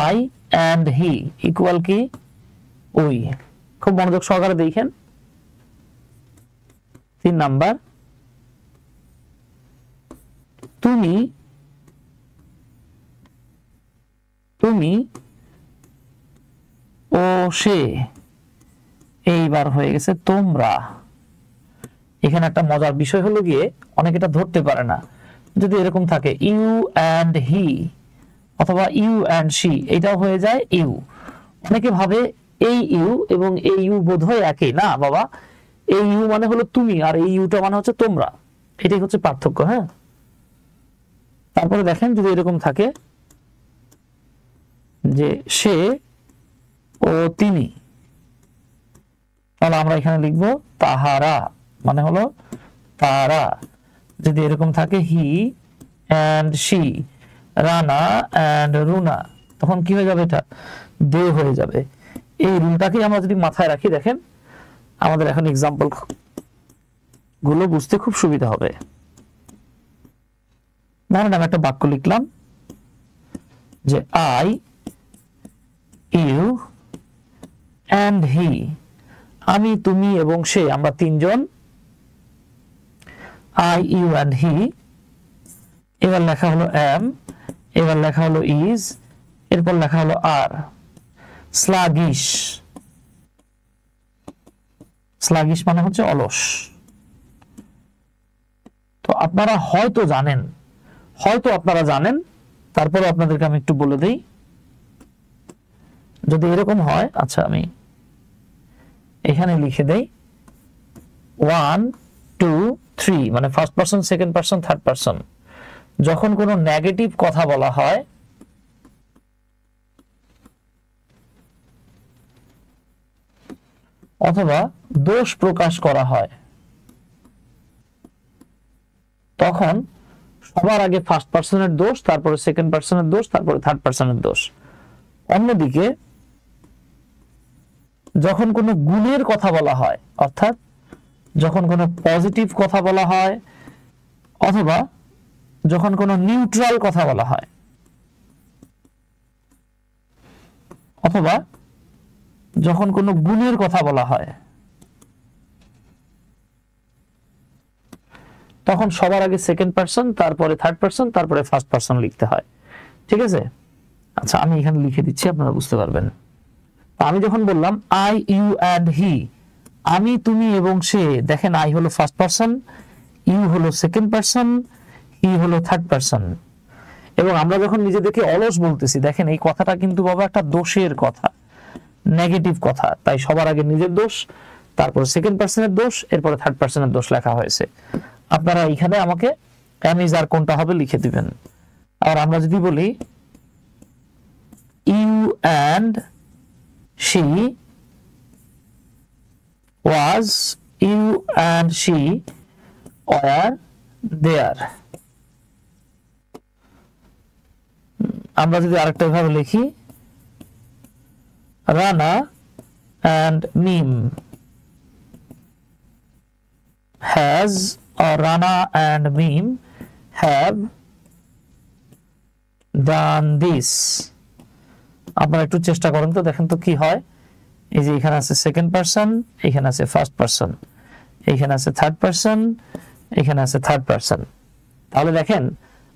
আই and হি ইকুয়াল কি উই। খুব মনোযোগ সহকারে দেখেন 3 নাম্বার, তুমি, তুমি ও সে, এইবার হয়ে গেছে তোমরা। এখানে একটা মজার বিষয় হলো গিয়ে অনেকে এটা ধরতে পারে না। যদি এরকম থাকে ইউ অ্যান্ড হি অথবা ইউ অ্যান্ড শি, এটাও হয়ে যায় ইউ। অনেকে ভাবে এই ইউ এবং এই ইউ বোধহয় একই। না বাবা, এই ইউ মানে হলো তুমি আর এই ইউটা মানে হচ্ছে তোমরা, এটাই হচ্ছে পার্থক্য। হ্যাঁ, তারপরে দেখেন যদি এরকম থাকে যে সে ও তিনি, তাহলে আমরা এখানে লিখবো তাহারা মানে হলো তারা। যদি এরকম থাকে he and she, Rana and Runa, তখন কি হয়ে যাবে? এটা দে হয়ে যাবে। এই রুলটাকে আমরা যদি মাথায় রাখি, দেখেন আমাদের এখন এক্সাম্পল গুলো বুঝতে খুব সুবিধা হবে। ধরেন আমি একটা বাক্য লিখলাম যে আই ইউ অ্যান্ড হি, আমি তুমি এবং সে, আমরা তিনজন, আই ইউ অ্যান্ড হি। এবার লেখা হলো এম, এবার লেখা হলো ইজ, এরপর লেখা হলো আর। স্লাগিশ, স্লাগিশ মানে হচ্ছে অলস। তো আপনারা হয়তো জানেন, হয়তো আপনারা জানেন, তারপরে আপনাদেরকে আমি একটু বলে দিই। যদি এরকম হয়, আচ্ছা আমি এখানে লিখে দেই 1 2 3, মানে first person, second person, third person. যখন কোনো নেগেটিভ কথা বলা হয় অথবা দোষ প্রকাশ করা হয়, তখন সবার আগে ফার্স্ট পারসনের দোষ, তারপরে সেকেন্ড পারসনের দোষ, তারপরে থার্ড পারসনের দোষ। অন্যদিকে যখন কোনো গুণের কথা বলা হয়, অর্থাৎ যখন কোনো পজিটিভ কথা বলা হয় অথবা যখন কোনো নিউট্রাল কথা বলা হয় অথবা যখন কোনো গুণের কথা বলা হয়, তখন সবার আগে সেকেন্ড পারসন, তারপরে থার্ড পারসন, তারপরে ফার্স্ট পারসন লিখতে হয়। ঠিক আছে? আচ্ছা আমি এখানে লিখে দিচ্ছি, আপনারা বুঝতে পারবেন। আমি যখন বললাম আই ইউ অ্যান্ড হি, আমি তুমি এবং সে, দেখেন আই হলো ফার্স্ট পারসন, ইউ হলো সেকেন্ড পারসন, হি হলো থার্ড পারসন। এবং আমরা যখন নিজেদেরকে অলস বলতেছি, দেখেন এই কথাটা কিন্তু বাবা একটা দোষের কথা, নেগেটিভ কথা। তাই সবার আগে নিজের দোষ, তারপর সেকেন্ড পারসনের দোষ, এরপরে থার্ড পারসনের দোষ লেখা হয়েছে। আপনারা এখানে আমাকে এম ইজ আর কোনটা হবে লিখে দিবেন। আর আমরা যদি বলি you and she was, you and she were there। আমরা যদি আরেকটা ভাবে লিখি Rana and meme has, or Rana and Mim have done this। আপনারা একটু চেষ্টা করেন তো, দেখেন তো কি হয়। এই যে এখানে আছে সেকেন্ড পারসন, এখানে আছে ফার্স্ট পারসন, এখানে আছে থার্ড পারসন, এখানে আছে থার্ড পারসন। তাহলে দেখেন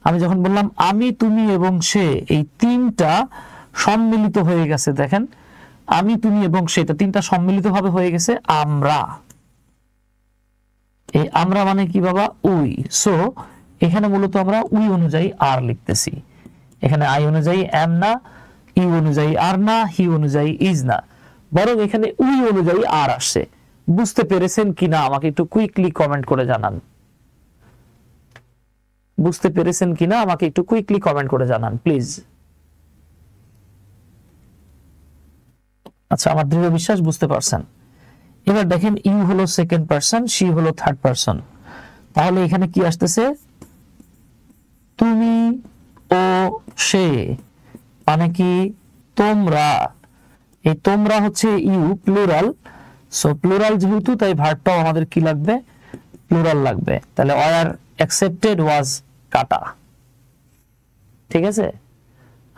আমি যখন বললাম আমি তুমি এবং সে, এই তিনটা সম্মিলিত হয়ে গেছে। দেখেন আমি তুমি এবং সে, এটা তিনটা সম্মিলিত ভাবে হয়ে গেছে আমরা। এই আমরা মানে কি বাবা? উই। সো এখানে মূলত আমরা উই অনুযায়ী আর লিখতেছি। এখানে আই অনুযায়ী এম না, ইউ অনুযায়ী আর না, হি অনুযায়ী ইজ না, বরং এখানে উই অনুযায়ী আর আসছে। বুঝতে পেরেছেন কিনা আমাকে একটু কুইকলি কমেন্ট করে জানান। বুঝতে পেরেছেন কিনা আমাকে একটু কুইকলি কমেন্ট করে জানান প্লিজ। আচ্ছা আমার দৃঢ় বিশ্বাস বুঝতে পারছেন। এবার দেখেন ইউ হলো সেকেন্ড পারসন, শি হলো থার্ড পারসন। তাহলে এখানে কি আসতেছে? তুমি ও সে, মানে কি তোমরা। এই তোমরা হচ্ছে ইউ, প্লুরাল। সো প্লুরাল যেহেতু, তাই ভার্বটাও আমাদের কি লাগবে? প্লুরাল লাগবে। তাহলে ওয়ার অ্যাকসেপ্টেড ওয়াজ কাটা। ঠিক আছে?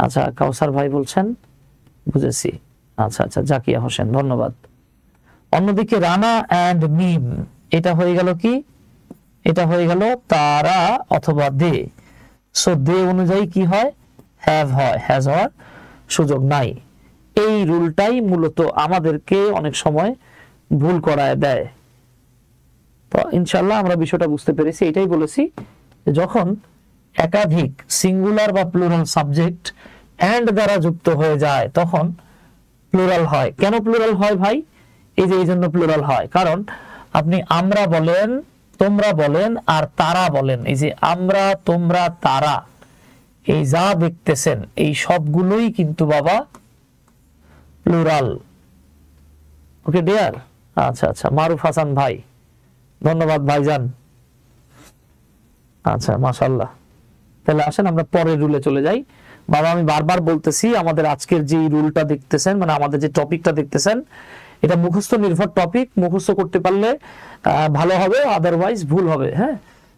আচ্ছা কাউসার ভাই বলছেন বুঝেছি। আচ্ছা আচ্ছা জাকিয়া হোসেন ধন্যবাদ। অন্যদিকে রানা অ্যান্ড মিম, এটা হয়ে গেল কি? এটা হয়ে গেল তারা অথবা দে। সো দে অনুযায়ী কি হয়? হ্যাভ হয়, হ্যাজ হওয়ার সুযোগ নাই। এই রুলটাই মূলত আমাদেরকে অনেক সময় ভুল করায় দেয়। তো ইনশাআল্লাহ আমরা বিষয়টা বুঝতে পেরেছি। এটাই বলেছি যখন একাধিক সিঙ্গুলার বা প্লুরাল সাবজেক্ট এন্ড দ্বারা যুক্ত হয়ে যায় তখন প্লুরাল হয়। কেন প্লুরাল হয় ভাই? এই যে এই জন্য প্লুরাল হয়, কারণ আপনি আমরা বলেন, তোমরা বলেন আর তারা বলেন, এই যে আমরা, তোমরা, তারা, এই যা দেখতেছেন এই সবগুলোই কিন্তু বাবা প্লুরাল। Okay dear? আচ্ছা আচ্ছা মারুফ হাসান ভাই ধন্যবাদ ভাইজান। আচ্ছা মাশাআল্লাহ। তাহলে আসেন আমরা পরের রুলে চলে যাই। বাবা আমি বারবার বলতেছি আমাদের আজকের যে রুলটা দেখতেছেন, মানে আমাদের যে টপিকটা দেখতেছেন, এটা মুখস্থ নির্ভর টপিক। মুখস্থ করতে পারলে ভালো হবে, আদারওয়াইজ ভুল হবে। হ্যাঁ,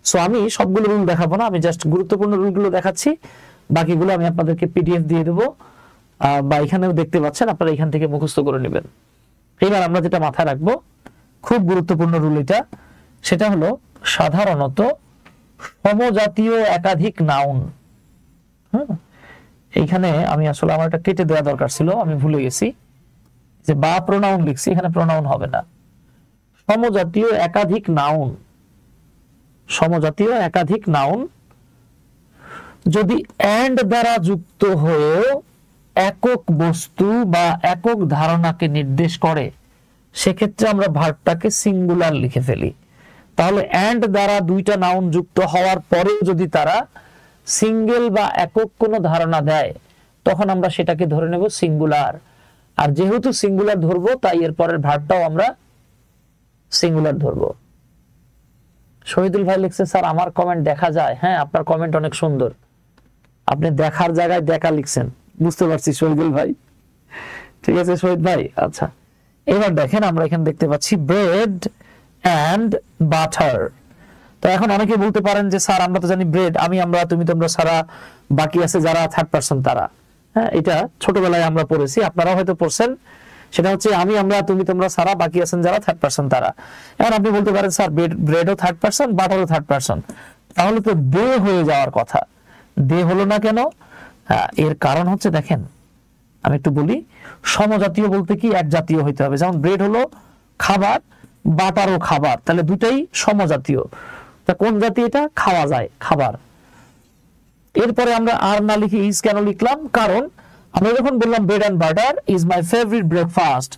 সো আমি সবগুলো রুল দেখাবো না, আমি জাস্ট গুরুত্বপূর্ণ রুলগুলো দেখাচ্ছি। বাকিগুলো আমি আপনাদেরকে পিডিএফ দিয়ে দেবো, বা এখানেও দেখতে পাচ্ছেন, আপনারা এখান থেকে মুখস্থ করে নেবেন। এবার আমরা যেটা মাথায় রাখবো, খুব গুরুত্বপূর্ণ রুল এটা, সেটা হলো সাধারণত সমজাতীয় একাধিক নাউন, এইখানে আমি আসলে আমার একটা কেটে দেওয়া দরকার ছিল, আমি ভুলে গেছি, যে বা প্রোনাউন লিখছি, এখানে প্রোনাউন হবে না, সমজাতীয় একাধিক নাউন, সমজাতীয় একাধিক নাউন যদি এন্ড দ্বারা যুক্ত হয়েও একক বস্তু বা একক ধারণাকে নির্দেশ করে, সেক্ষেত্রে আমরা ভার্বটাকে সিঙ্গুলার লিখে ফেলি। তাহলে এন্ড দ্বারা দুইটা নাউন যুক্ত হওয়ার পরে যদি তারা সিঙ্গেল বা একক কোনো ধারণা দেয়, তখন আমরা সেটাকে ধরে নেব সিঙ্গুলার। আর যেহেতু সিঙ্গুলার ধরবো, তাই এর পরের ভার্বটাও আমরা সিঙ্গুলার ধরবো। শহীদুল ভাই লিখছে, স্যার আমার কমেন্ট দেখা যায়। হ্যাঁ, আপনার কমেন্ট অনেক সুন্দর, আপনি দেখার জায়গায় দেখা লিখছেন, বুঝতে পারছি শহীদুল ভাই। ঠিক আছে শহীদ ভাই। আচ্ছা, এবার দেখেন আমরা এখানে দেখতে পাচ্ছি ব্রেড এন্ড বাটার। তো এখন অনেকে বলতে পারেন যে স্যার আমরা তো জানি ব্রেড, আমি, আমরা, তুমি, তোমরা ছাড়া বাকি আছে যারা থার্ড পারসন তারা। হ্যাঁ, এটা ছোটবেলায় আমরা পড়েছি, আপনারাও হয়তো পড়ছেন। সেটা হচ্ছে আমি, আমরা, তুমি, তোমরা ছাড়া বাকি আছেন যারা থার্ড পারসন তারা। এখন আপনি বলতে পারেন স্যার ব্রেডও থার্ড পারসন, বাটারও থার্ড পারসন, তাহলে তো দে হয়ে যাওয়ার কথা, দে হলো না কেন? এর কারণ হচ্ছে, দেখেন আমি একটু বলি, সমজাতীয় বলতে কি এক জাতীয় হইতে হবে। যেমন ব্রেড হলো খাবার, বাটারও খাবার, তাহলে দুটাই সমজাতীয়। তা কোন জাতি এটা? খাওয়া যায়, খাবার। এরপরে আমরা আর না লিখে ইজ কেন লিখলাম? কারণ আমরা যখন বললাম bread and butter is my favourite breakfast,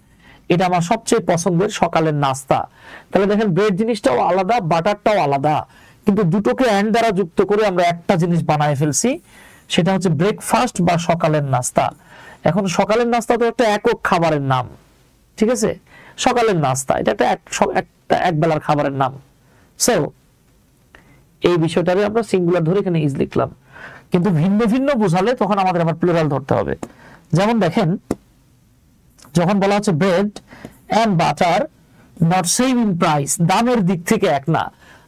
এটা আমার সবচেয়ে পছন্দের সকালের নাস্তা, তাহলে দেখেন ব্রেড জিনিসটাও আলাদা, বাটারটাও আলাদা, কিন্তু দুটোকে এন্ড দ্বারা যুক্ত করে আমরা একটা জিনিস বানায় ফেলছি, সেটা হচ্ছে ব্রেকফাস্ট বা সকালের নাস্তা। এখন সকালের নাস্তা তো একটা একক খাবারের নাম, ঠিক আছে? সকালের নাস্তা এটা একটা এক বেলার খাবারের নাম। সো এই বিষয়টারে আমরা সিঙ্গুলার ধরে এখানে ইজ লিখলাম, কিন্তু ভিন্ন ভিন্ন বোঝালে তখন আমাদের আবার প্লুরাল ধরতে হবে। যেমন দেখেন, যখন বলা হচ্ছে bread and butter not same in price, দামের দিক থেকে এক না,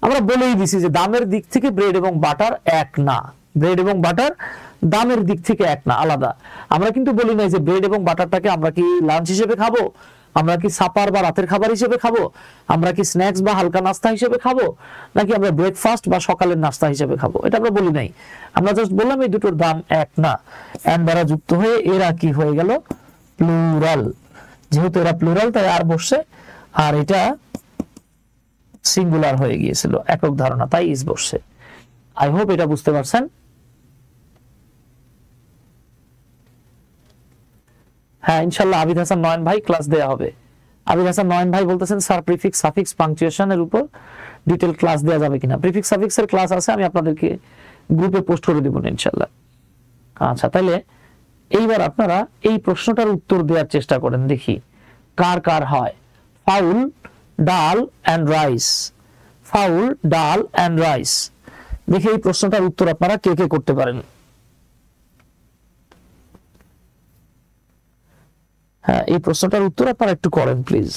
আমরা বলেই দিছি যে দামের দিক থেকে ব্রেড এবং বাটার এক না, ব্রেড এবং বাটার দামের দিক থেকে এক না, আলাদা। আমরা কিন্তু বলি নাই যে ব্রেড এবং বাটারটাকে আমরা কি লাঞ্চ হিসেবে খাবো, আমরা কি সাপার বা রাতের খাবার হিসেবে খাবো, আমরা কি স্ন্যাক্স বা হালকা নাস্তা হিসেবে খাবো, নাকি আমরা ব্রেকফাস্ট বা সকালের নাস্তা হিসেবে খাবো, এটা আমরা বলি নাই। আমরা জাস্ট বললাম এই দুটোর দাম এক না, এন্ড দ্বারা যুক্ত হয়ে এরা কি হয়ে গেল? প্লুরাল। যেহেতু এরা প্লুরাল, তাই আর বসছে, আর এটা সিঙ্গুলার হয়ে গিয়েছিল, একক ধারণা, তাই ইজ বসছে। আই হোপ এটা বুঝতে পারছেন। হ্যাঁ, ইনশাআল্লাহ আবিদ হাসান নয়ন ভাই ক্লাস দেয়া হবে। আবিদ হাসান নয়ন ভাই বলতেছেন স্যার প্রিফিক্স সাফিক্স পাংচুয়েশন এর উপর ডিটেইল ক্লাস দেয়া যাবে কিনা? প্রিফিক্স সাফিক্স এর ক্লাস আছে, আমি আপনাদেরকে গ্রুপে পোস্ট করে দেব ইনশাআল্লাহ। আচ্ছা, তাহলে এইবার আপনারা এই প্রশ্নটার উত্তর দেওয়ার চেষ্টা করেন, দেখি কার কার হয়। ফাউল, ডাল এন্ড রাইস, ফাউল, ডাল এন্ড রাইস, দেখি এই প্রশ্নটার উত্তর আপনারা কে কে করতে পারেন। হ্যাঁ, এই প্রশ্নটার উত্তর আপনারা একটু করেন প্লিজ।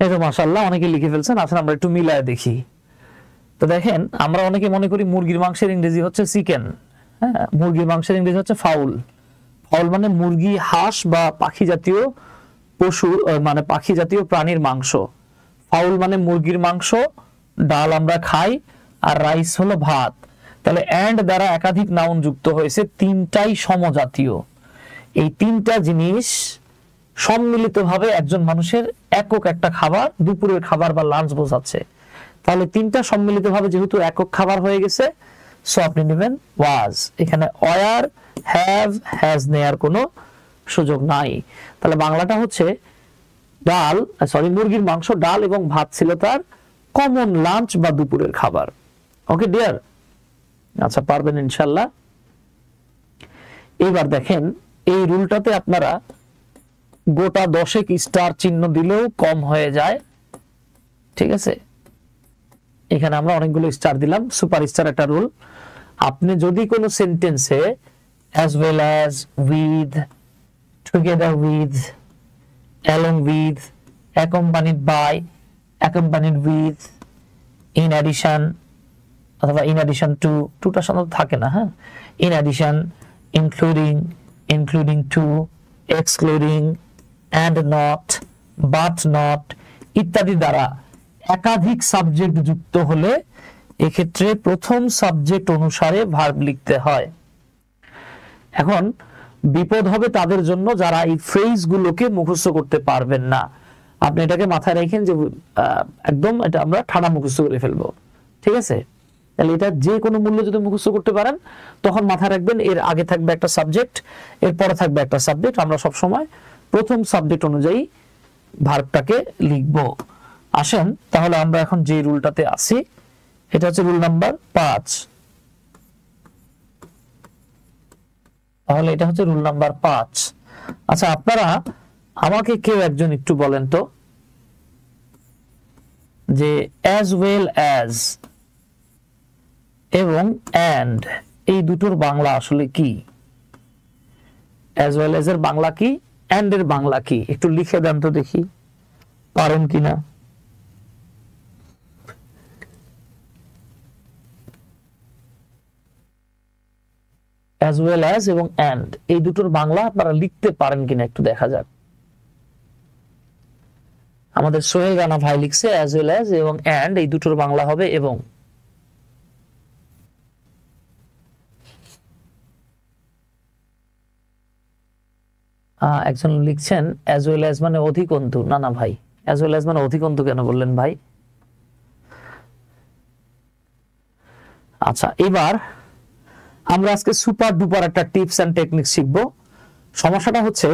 এই তো মাশাআল্লাহ অনেকে লিখে ফেলছেন। আচ্ছা, আমরা একটু মিলায় দেখি। তো দেখেন, আমরা অনেকে মনে করি মুরগির মাংসের ইংরেজি হচ্ছে চিকেন। হ্যাঁ, মুরগির মাংসের ইংরেজি হচ্ছে ফাউল। ফাউল মানে মুরগি, হাঁস বা পাখি জাতীয় পশু, মানে পাখি জাতীয় প্রাণীর মাংস। ফাউল মানে মুরগির মাংস, ডাল আমরা খাই, আর রাইস হলো ভাত। তাহলে এন্ড দ্বারা একাধিক নাউন যুক্ত হয়েছে, তিনটাই সমজাতীয়। এই তিনটা জিনিস সম্মিলিতভাবে একজন মানুষের একক একটা খাবার, দুপুরের খাবার বা লাঞ্চ বোঝাচ্ছে। তাহলে তিনটা সম্মিলিতভাবে যেহেতু একক খাবার হয়ে গেছে, সো আপনি নেবেন ওয়াজ। এখানে ওয়ার, হ্যাভ, হ্যাজ নেয়ার কোনো সুযোগ নাই। তাহলে বাংলাটা হচ্ছে ডাল, মুরগির মাংস, ডাল এবং ভাত ছিল তার কমন লাঞ্চ বা দুপুরের খাবার। Okay dear? আচ্ছা, পারবেন ইনশাল্লাহ। এবার দেখেন, এই রুলটাতে আপনারা গোটা 10 স্টার চিহ্ন দিলেও কম হয়ে যায়, ঠিক আছে? এখানে আমরা অনেকগুলো স্টার দিলাম, সুপার স্টার একটা রুল। আপনি যদি কোনো সেন্টেন্সে as well as, with, together with, along with, accompanied by, accompanied with, in addition অথবা in addition to, টুটা সাধারণত থাকে না, হ্যাঁ, in addition, including, including to, excluding, and not, but not ইত্যাদি দ্বারা একাধিক সাবজেক্ট যুক্ত হলে এক্ষেত্রে প্রথম সাবজেক্ট অনুসারে ভার্ব লিখতে হয়। এখন বিপদ হবে তাদের জন্য যারা এই ফ্রেজগুলোকে মুখস্থ করতে পারবেন না। আপনি এটাকে মাথায় রাখেন যে একদম এটা আমরা ঠাড়া মুখস্থ করে ফেলবো, ঠিক আছে? তাহলে এটা যে কোনো মূল্যে যদি মুখস্থ করতে পারেন তখন মাথায় রাখবেন এর আগে থাকবে একটা সাবজেক্ট, এর পরে থাকবে একটা সাবজেক্ট। আমরা সব সময় প্রথম সাবজেক্ট অনুযায়ী ভার্বটাকে লিখব। আসেন তাহলে আমরা এখন যে রুলটাতে আছি এটা হচ্ছে রুল নাম্বার 5। তাহলে এটা হচ্ছে রুল নাম্বার 5। আচ্ছা, আপনারা আমাকে কেউ একজন একটু বলেন তো যে as well as এবং and এই দুটোর বাংলা আসলে কি? as well as এর বাংলা কি, and এর বাংলা কি? একটু লিখে দেন তো দেখি পারেন কিনা। as well as এবং and এই দুটোর বাংলা আপনারা লিখতে পারেন কিনা একটু দেখা যাক। আমাদের সোহেল রানা ভাই লিখছে as well as এবং and এই দুটোর বাংলা হবে এবং। একজন লিখছেন as well as মানে অধিকন্তু। না না ভাই, as well as মানে অধিকন্তু কেন বললেন ভাই? আচ্ছা, এবার আমরা আজকে সুপার ডুপার একটা টিপস এন্ড টেকনিক শিখব। সমস্যাটা হচ্ছে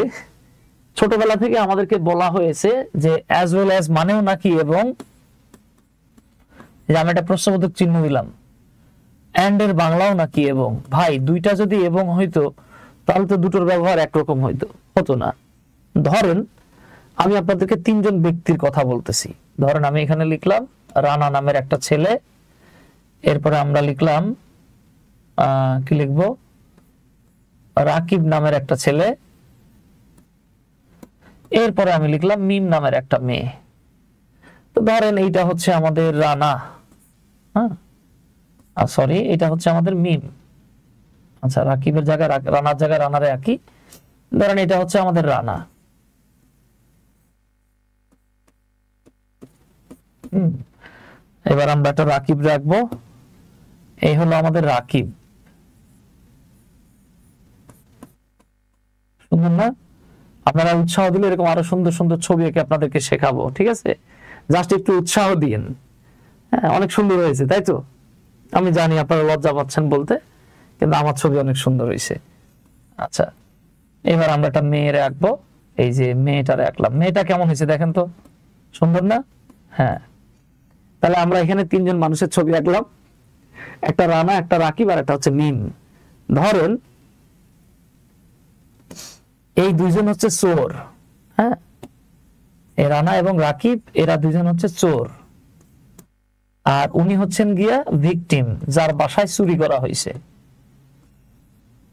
ছোটবেলা থেকে আমাদেরকে বলা হয়েছে যে as well as মানেও নাকি এবং, যে আমি একটা প্রশ্নবোধক চিহ্ন দিলাম, and এর বাংলাও নাকি এবং। ভাই দুইটা যদি এবং হইতো তাহলে তো দুটোর ব্যবহার একরকম হতো না। ধরেন আমি আপনাদেরকে তিনজন ব্যক্তির কথা বলতেছি। ধরেন আমি এখানে লিখলাম রানা নামের একটা ছেলে, এরপরে আমরা লিখলাম কি লিখবো, রাকিব নামের একটা ছেলে, এরপরে আমি লিখলাম মিম নামের একটা মেয়ে। তো ধরেন এইটা হচ্ছে আমাদের রানা, হ্যাঁ সরি এটা হচ্ছে আমাদের মিম। আচ্ছা, রাকিবের জায়গায় রানার জায়গায় রানারে রাখি। ধরেন এটা হচ্ছে আমাদের রানা। এবার আমরা একটা রাকিব রাখবো, এই হলো আমাদের রাকিব। সুন্দর না? আপনারা উৎসাহ দিলে এরকম আরো সুন্দর সুন্দর ছবি এঁকে আপনাদেরকে শেখাবো, ঠিক আছে? জাস্ট একটু উৎসাহ দিন। হ্যাঁ, অনেক সুন্দর হয়েছে তাই তো? আমি জানি আপনারা লজ্জা পাচ্ছেন বলতে, কিন্তু আমার ছবি অনেক সুন্দর হয়েছে। আচ্ছা, এবার আমরা একটা মেয়ে রাখবো, এই যে মেয়েটা রাখলাম। মেয়েটা কেমন হয়েছে দেখেন তো, সুন্দর না? হ্যাঁ, তাহলে আমরা এখানে তিনজন মানুষের ছবি আঁকলাম, একটা রানা, একটা রাকিব আর একটা হচ্ছে মিম। ধরেন এই দুইজন হচ্ছে চোর, হ্যাঁ, এই রানা এবং রাকিব এরা দুইজন হচ্ছে চোর, আর উনি হচ্ছেন গিয়া ভিকটিম, যার বাসায় চুরি করা হয়েছে।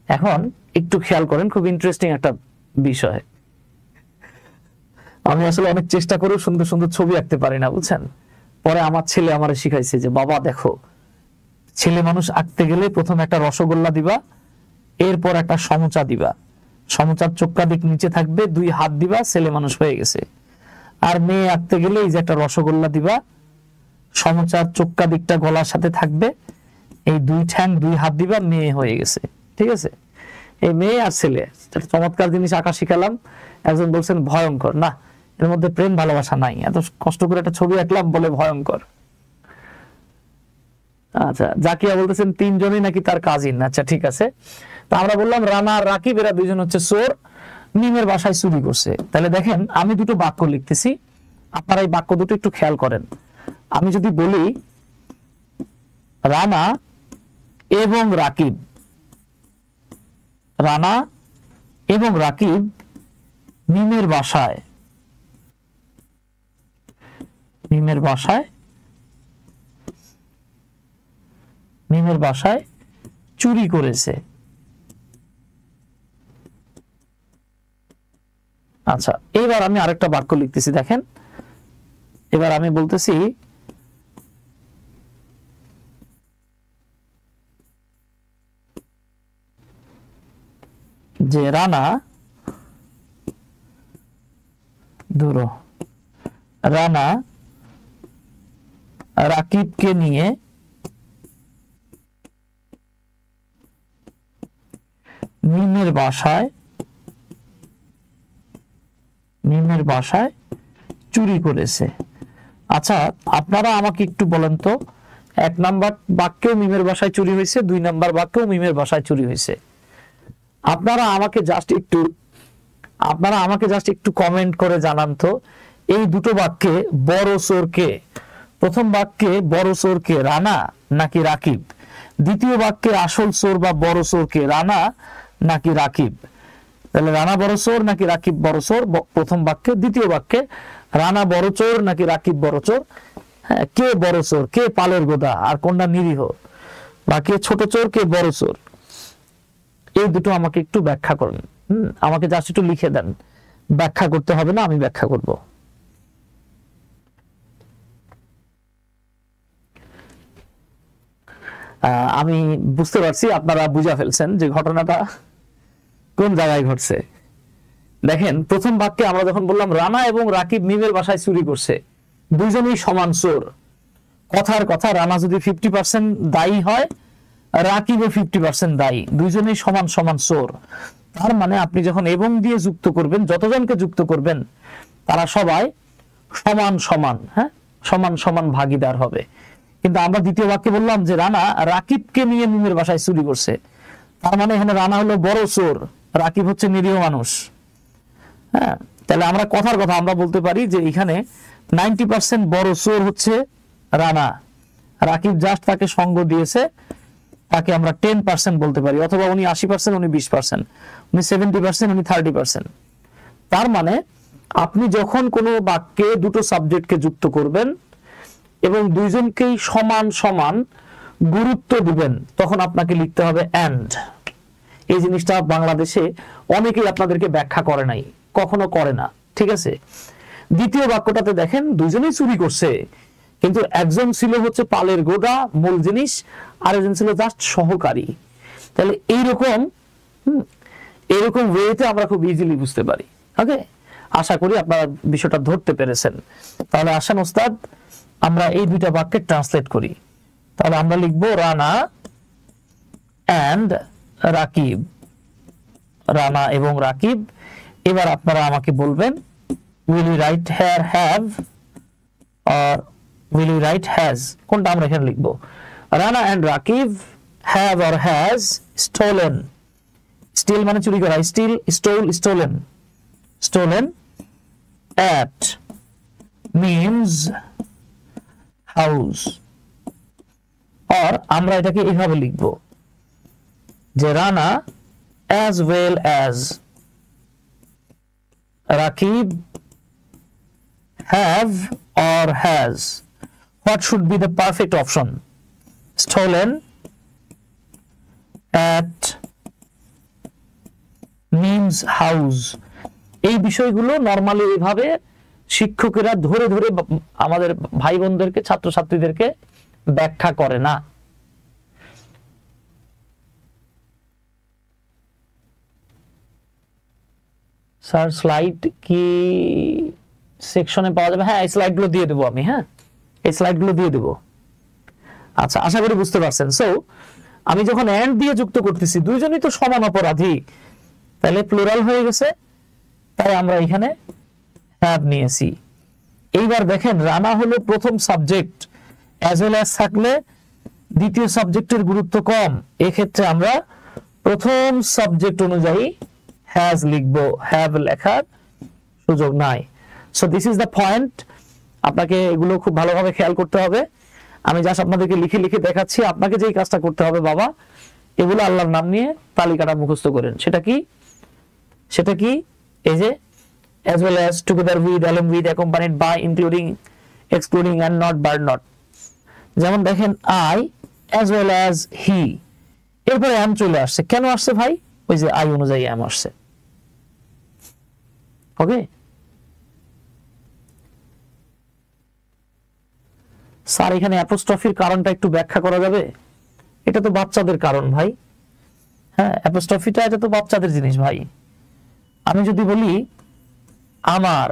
এখন একটু খেয়াল করেন, খুব ইন্টারেস্টিং একটা বিষয়। আমি আসলে অনেক চেষ্টা করেও সুন্দর সুন্দর ছবি আঁকতে পারি না, বুঝছেন? পরে আমার ছেলে আমারে শিখাইছে যে বাবা দেখো, ছেলে মানুষ আঁকতে গেলে প্রথমে একটা রসগোল্লা দিবা, এরপর একটা সমুচা দিবা, সমুচার চোক্কা দিক নিচে থাকবে, দুই হাত দিবা, ছেলে মানুষ হয়ে গেছে। আর মেয়ে আঁকতে গেলে এই যে একটা রসগোল্লা দিবা, সমুচার চোক্কা দিকটা গলার সাথে থাকবে, এই দুই ঠ্যাং দুই হাত দিবা, মেয়ে হয়ে গেছে, ঠিক আছে? এই মেয়ে আর ছেলে চমৎকার জিনিস আঁকা শিখালাম। একজন বলছেন ভয়ঙ্কর, না এর মধ্যে প্রেম ভালোবাসা নাই, এত কষ্ট করে একটা ছবি আঁকলাম বলে ভয়ঙ্কর। আচ্ছা, জাকিয়া বলতেছেন তিনজনই নাকি তার কাজিন। আচ্ছা ঠিক আছে, তা আমরা বললাম রানা আর রাকিব এরা দুইজন হচ্ছে চোর, মিমের বাসায় চুরি করছে। তাহলে দেখেন আমি দুটো বাক্য লিখতেছি, আপনারা এই বাক্য দুটো একটু খেয়াল করেন। আমি যদি বলি রানা এবং রাকিব, রানা এবং রাকিব মিমের বাসায় মিমের বাসায় চুরি করেছে। আচ্ছা, এবার আমি আরেকটা বাক্য লিখতেছি, দেখেন। এবার আমি বলতেছি যে রানা রাকিবকে নিয়ে মিমের বাসায় চুরি করেছে। আচ্ছা, আপনারা আমাকে একটু বলেন তো, 1 নাম্বার বাক্যেও মিমের বাসায় চুরি হয়েছে, 2 নাম্বার বাক্যেও মিমের বাসায় চুরি হয়েছে। আপনারা আমাকে জাস্ট একটু কমেন্ট করে জানান তো, এই দুটো বাক্যে বড় চোর কে? প্রথম বাক্যে বড় চোর কে, রানা নাকি রাকিব? দ্বিতীয় বাক্যে আসল চোর বা বড় চোর কে, রানা নাকি রাকিব? তাহলে রানা বড় চোর নাকি রাকিব বড় চোর প্রথম বাক্যে। দ্বিতীয় বাক্যে রানা বড় চোর নাকি রাকিব বড় চোর? হ্যাঁ, কে বড় চোর, কে পালের গোদা, আর কোনটা নিরীহ, বা কে ছোট চোর, কে বড় চোর? এই দুটো আমাকে একটু ব্যাখ্যা করেন। আমাকে জাস্ট একটু লিখে দেন, ব্যাখ্যা করতে হবে না, আমি ব্যাখ্যা করব। আমি বুঝতে পারছি আপনারা বুঝা ফেলছেন যে ঘটনাটা কোন জায়গায় ঘটছে। দেখেন, প্রথম বাক্যে আমরা যখন বললাম রানা এবং রাকিব মিমের বাসায় চুরি করছে, দুইজনেই সমান চোর। কথার কথা, রানা যদি 50% দায়ী হয়, রাকিবও 50% দায়ী, দুইজনেই সমান সমান চোর। তার মানে আপনি যখন এবং দিয়ে যুক্ত করবেন, যতজনকে যুক্ত করবেন তারা সবাই সমান সমান, হ্যাঁ, সমান সমান ভাগীদার হবে। কিন্তু আমরা দ্বিতীয় বাক্যে বললাম যে রানা রাকিবকে নিয়ে মিমের বাসায় চুরি করছে, তার মানে এখানে রানা হলো বড় চোর, রাকিব হচ্ছে নিরীহ মানুষ। হ্যাঁ, তাহলে আমরা কথার কথা আমরা বলতে পারি যে এখানে 90% বড় চোর হচ্ছে রানা, রাকিব জাস্ট তাকে সঙ্গ দিয়েছে, তাকে আমরা 10% বলতে পারি, অথবা উনি 80%, উনি 20%, উনি 70%, উনি 30%। তার মানে আপনি যখন কোনো বাক্যে দুটো সাবজেক্টকে যুক্ত করবেন এবং দুইজনকেই সমান সমান গুরুত্ব দিবেন, তখন আপনাকে লিখতে হবে এন্ড। এই জিনিসটা বাংলাদেশে অনেকেই আপনাদেরকে ব্যাখ্যা করে নাই, কখনো করে না, ঠিক আছে? দ্বিতীয় বাক্যটাতে দেখেন দুইজনেই চুরি করছে, কিন্তু একজন ছিল হচ্ছে পালের গোড়া, মূল জিনিস, আর একজন ছিল জাস্ট সহকারী। তাহলে এইরকম ওয়েতে আমরা খুব ইজিলি বুঝতে পারি। ওকে, আশা করি আপনারা বিষয়টা ধরতে পেরেছেন। তাহলে আসেন ওস্তাদ, আমরা এই দুইটা বাক্যে ট্রান্সলেট করি। তাহলে আমরা লিখবো রানা এন্ড রাকিব, রানা এবং রাকিব। এবার আপনারা আমাকে বলবেন, will you write here have or will you write has? কোনটা আমরা এখানে লিখবো? Rana and Rakib have or has stolen, steal মানে চুরি করা, stolen at Mim's house। or আমরা এটাকে এইভাবে লিখবো যে Rana as well as Rakib have or has. What should be the perfect option? Stolen at Mim's house। এই বিষয়গুলো নরমালি এইভাবে শিক্ষকেরা ধরে ধরে আমাদের ভাই বোনদেরকে, ছাত্রছাত্রীদেরকে ব্যাখ্যা করে না। স্যার স্লাইড কি সেকশনে পাওয়া যাবে? হ্যাঁ, এই স্লাইডগুলো দিয়ে দেবো আমি। হ্যাঁ, এই স্লাইডগুলো দিয়ে দেবো। আচ্ছা, আশা করি বুঝতে পারছেন। সো আমি যখন এন্ড দিয়ে যুক্ত করতেছি, দুইজনই তো সমান অপরাধী, তাহলে প্লুরাল হয়ে গেছে, তাই আমরা এখানে হ্যাভ নিয়েছি। এইবার দেখেন, রানা হলো প্রথম সাবজেক্ট, অ্যাজ ওয়েল অ্যাজ থাকলে দ্বিতীয় সাবজেক্টের গুরুত্ব কম, এক্ষেত্রে আমরা প্রথম সাবজেক্ট অনুযায়ী হ্যাজ লিখবো, হ্যাভ লেখার সুযোগ নাই। So this is the point. আপনাকে এগুলো খুব ভালোভাবে খেয়াল করতে হবে। আমি জাস্ট আপনাদেরকে লিখে লিখে দেখাচ্ছি, আপনাকে যেই কাজটা করতে হবে বাবা, এগুলো আল্লাহর নাম নিয়ে তালিকাটা মুখস্থ করেন। সেটা কি? এই যে as well as, together with, along with, accompanied by, including, excluding and not, but not। যেমন দেখেন, I as well as he, এরপরে am চলে আসছে, কেন আসছে ভাই? ওই যে I অনুযায়ী am আসছে। ওকে, স্যার এখানে অ্যাপোস্ট্রফির কারণটা একটু ব্যাখ্যা করা যাবে? এটা তো বাচ্চাদের কারণ ভাই। হ্যাঁ, অ্যাপোস্ট্রফিটা এটা তো বাচ্চাদের জিনিস ভাই। আমি যদি বলি আমার